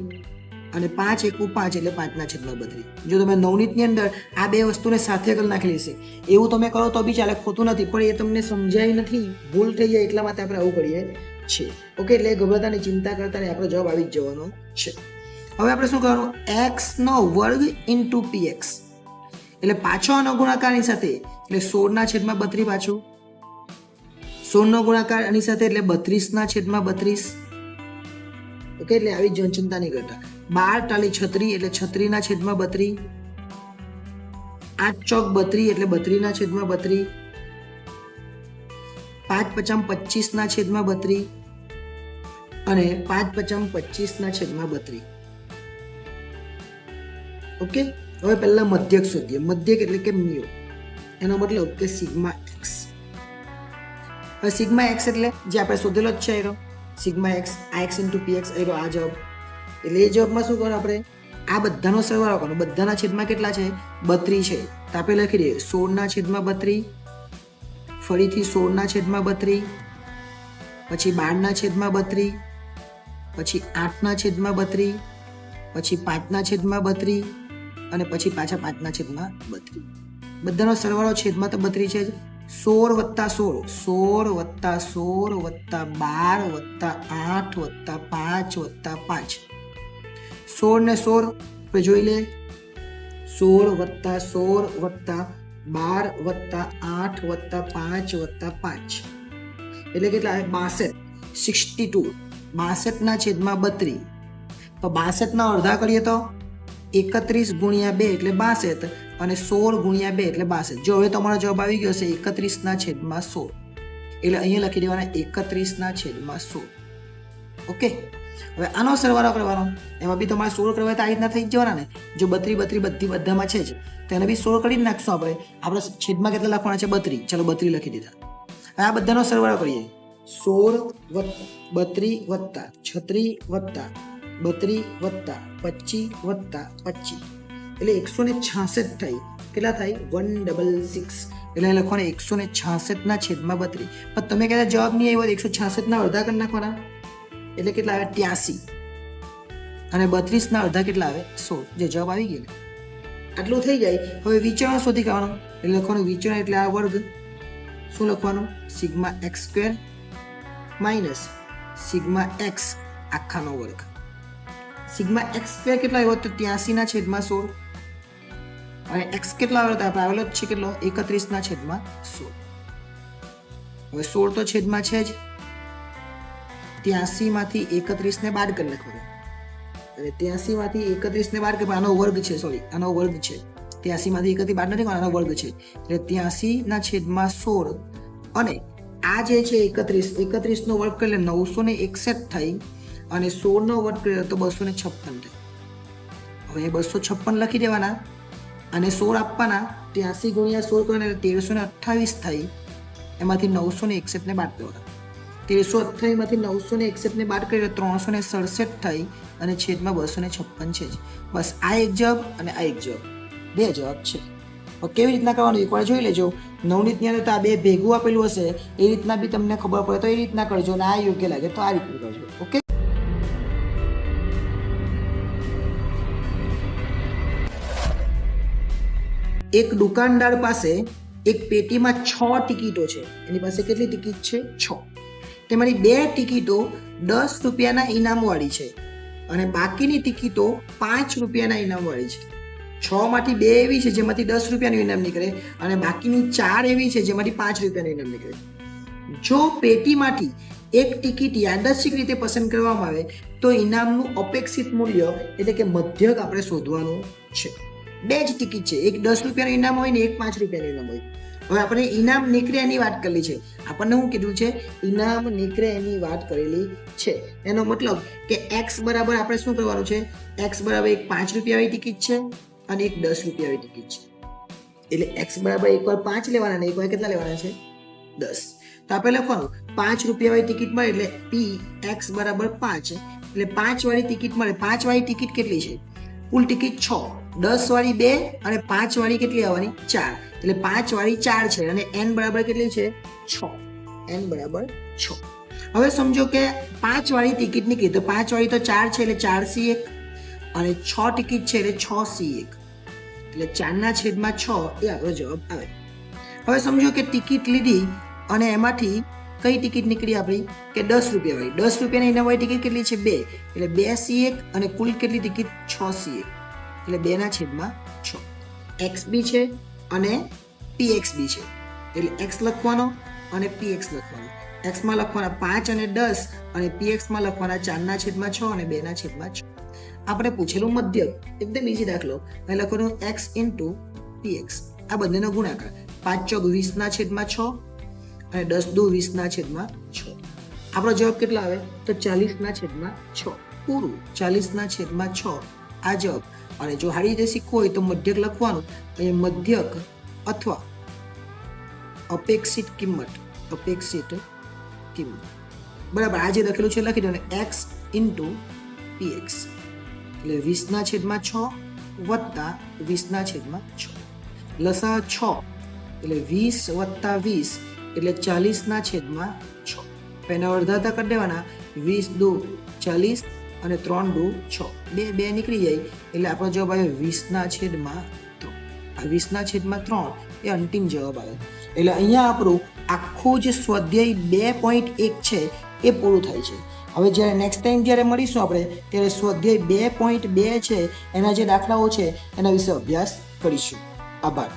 અને 5 × 5 એટલે 5/32. જો તમે નવનીતની અંદર આ બે વસ્તુને સાથે કરી નાખેલી છે એવું તમે કરો તો બી ચાલે, ખોટું નથી, પણ એ તમને સમજાય નથી, ભૂલ થઈ જાય એટલા માટે આપણે આવું કરીએ છીએ. ઓકે, એટલે ગભરાતાની ચિંતા કરતા નહીં, આપણો જવાબ આવી જ જવાનો છે. હવે આપણે શું કરવાનું? x² × px એટલે પાછો આનો ગુણાકારની સાથે એટલે 16/32 પાછું 16 ગુણાકાર આની સાથે એટલે 32/32. ઓકે, એટલે આવી જનચંતા નહીં કરતા. 12 ટાલી 36 એટલે 36/32. 8 ચોક 32 એટલે 32/32. 5 પચામ 25/32 અને 5 પચામ 25/32. ઓકે, હવે પહેલા મધ્યક શોધીએ. મધ્યક એટલે કે મ્યુ, એનો મતલબ કે સિગ્મા એક્સ. હવે સિગ્મા એક્સ એટલે જે આપણે શોધેલો જ છે એનો સિગ્મા એક્સ, આ એક્સ ઇન્ટુ પી એક્સ, એનો આ જવાબ. એટલે એ જવાબમાં શું કરવાનું આપણે? આ બધાનો સરવાળો કરવાનો. બધાના છેદમાં કેટલા છે? 32 છે. તો આપણે લખી દઈએ 16/32, ફરીથી 16/32, પછી 12/32, પછી 8/32, પછી 5/32 અને પછી પાછા 5/32. બધાનો સરવાળો છેદમાં તો 32 છે જ. 16 + 16, 16 + 16 + 12 + 8 + 5 + 5. 16 ને 16 આપણે જોઈ લે. 16 + 16 + 12 + 8 + 5 + 5 એટલે કેટલા આવે? 62. 62/32. તો 62 અડધા કરીએ તો 31 × 2 એટલે 62 અને 16 × 2 એટલે 62. જો હવે તમારો જવાબ આવી ગયો છે 31/16. એટલે અહીંયા લખી દેવાના 31/16. ઓકે, હવે આનો સરવાળો કરવાનો. એમાં બી તમારે 16 કરવા તો આ રીતના થઈ જ જવાના ને. જો 32 બધામાં છે જ તો એને બી 16 કરી જ નાખશું આપણે. આપણે છેદમાં કેટલા લખવાના છે? 32. ચલો 32 લખી દીધા. હવે આ બધાનો સરવાળો કરીએ. 16 + 32 + 36 + 32 + 25 + 25 એટલે 166 થાય. કેટલા થાય? 166. એટલે લખવાના 166/32. પણ તમે કહેતા જવાબ નહીં આવ્યો 166 અડધા કરી નાખવાના. એટલે કેટલા આવે? 83. અને 32 અડધા કેટલા આવે? 16. જે જવાબ આવી ગયો આટલું થઈ જાય. હવે વિચરણ શોધી કાઢવાનું. એટલે લખવાનું વિચરણ એટલે આ વર્ગ. શું લખવાનું? Sigma x² minus sigma x આખાનો વર્ગ. સિગ્મા x² કેટલા આવ્યો? તો 83/16. અને x કેટલા આવ્યો? તો આપણે આવેલો જ છે કેટલો? 31/16. હવે 16 તો છેદમાં છે જ. 83 માંથી 31 ને બાદ કરી નાખવાનું. અને 83 માંથી 31 ને બાદ કરી, આનો વર્ગ છે, સોરી આનો વર્ગ છે. 83 માંથી 31 બાદ નથી, આનો વર્ગ છે. એટલે 83/16 અને આ જે છે 31 નો વર્ગ કરે એટલે 961 થઈ અને 16 નો વર્ગ કરે તો 256 થાય. હવે 256 લખી દેવાના અને 16 આપવાના. 83 × 16 કરે એટલે 1328 થઈ. એમાંથી 961 ને બાદ કરવાના. 1328 માંથી 961 ને બાદ કરીએ તો 367 થઈ અને છેદમાં 256 છે જ. બસ આ એક જવાબ અને આ એક જવાબ, બે જવાબ છે. કેવી રીતના કરવાનું એકવાર જોઈ લેજો. નવનીતની અંદર તો આ બે ભેગું આપેલું હશે, એ રીતના બી તમને ખબર પડે તો એ રીતના કરજો, અને આ યોગ્ય લાગે તો આ રીતનું કરજો. ઓકે, એક દુકાનદાર પાસે એક પેટીમાં 6 ટિકિટો છે. એની પાસે કેટલી ટિકિટ છે? 6. તેમાંની 2 ટિકિટો 10 રૂપિયાના ઇનામવાળી છે અને બાકીની ટિકિટો 5 રૂપિયાના ઇનામવાળી છે. 6 માંથી 2 એવી છે જેમાંથી 10 રૂપિયાનું ઇનામ નીકળે અને બાકીની 4 એવી છે જેમાંથી 5 રૂપિયાનું ઇનામ નીકળે. જો પેટીમાંથી એક ટિકિટ યાદચ્છિક રીતે પસંદ કરવામાં આવે તો ઇનામનું અપેક્ષિત મૂલ્ય એટલે કે મધ્યક આપણે શોધવાનું છે. 2 જ ટિકિટ છે, એક 10 રૂપિયાનું ઇનામ હોય ને એક 5 રૂપિયાનું ઇનામ હોય. હવે આપણે ઇનામ નીકળે એની વાત કરેલી છે. આપણને શું કીધું છે? ઇનામ નીકળે એની વાત કરેલી છે. એનો મતલબ કે x બરાબર આપણે શું કરવાનું છે? x બરાબર એક 5 રૂપિયાવાળી ટિકિટ છે અને એક 10 રૂપિયાવાળી ટિકિટ છે. એટલે x બરાબર એકવાર 5 લેવાના અને એકવાર કેટલા લેવાના છે? 10. તો આપણે લખવાનું 5 રૂપિયાવાળી ટિકિટ મળે એટલે p x બરાબર 5. એટલે 5 વાળી ટિકિટ મળે. 5 વાળી ટિકિટ કેટલી છે? કુલ ટિકિટ 6, 10 વાળી 2 અને 5 વાળી કેટલી આવવાની? 4. એટલે 5 વાળી 4 છે અને n બરાબર કેટલી છે? 6. n બરાબર 6. હવે સમજો કે 5 વાળી ટિકિટ નીકળી તો 5 વાળી તો 4 છે એટલે 4c1 અને 6 ટિકિટ છે એટલે 6c1 એટલે 4/6 એ આપણો જવાબ આવે. હવે સમજો કે ટિકિટ લીધી અને એમાંથી કઈ ટિકિટ નીકળી આપણી? કે 10 રૂપિયાવાળી. 10 રૂપિયાની ઇનામવાળી ટિકિટ કેટલી છે? 2. એટલે 2c1 અને કુલ કેટલી ટિકિટ? 6c1 એટલે 2/6. x બી છે અને px બી છે એટલે x લખવાનો અને px લખવાનો. એક્સમાં લખવાના 5 અને 10 અને પીએક્સમાં લખવાના 4/6 અને 2/6. આપણે પૂછેલું મધ્યક એકદમ ઈઝી દાખલો. અહીં લખવાનું x ઇન્ટુ px, આ બંનેનો ગુણાકાર. 5 ચોક 20/6 અને 10 દુ 20/6. આપણો જવાબ કેટલા આવે તો 40/6. પૂરું 40/6 આ જવાબ. અને જો સારી રીતે શીખવું હોય તો મધ્યક લખવાનું. અહીં મધ્યક અથવા અપેક્ષિત કિંમત બરાબર. આ જે લખેલું છે લખી દો ને x ઇન્ટુ px એટલે 20/6 વત્તા 20/6. લસા 6 એટલે 20 વત્તા 20 એટલે 40/6. એના અડધા કરી દેવાના. 20 દુ 40 અને 3 દુ 6, 2 નીકળી જાય એટલે આપણો જવાબ આવે 20/3. આ 20/3 એ અંતિમ જવાબ આવે. એટલે અહીંયા આપણું આખું જે સ્વાધ્યાય 2.1 છે એ પૂરું થાય છે. હવે જ્યારે નેક્સ્ટ ટાઈમ જ્યારે મળીશું આપણે ત્યારે સ્વાધ્યાય 2.2 છે એના જે દાખલાઓ છે એના વિશે અભ્યાસ કરીશું. આભાર.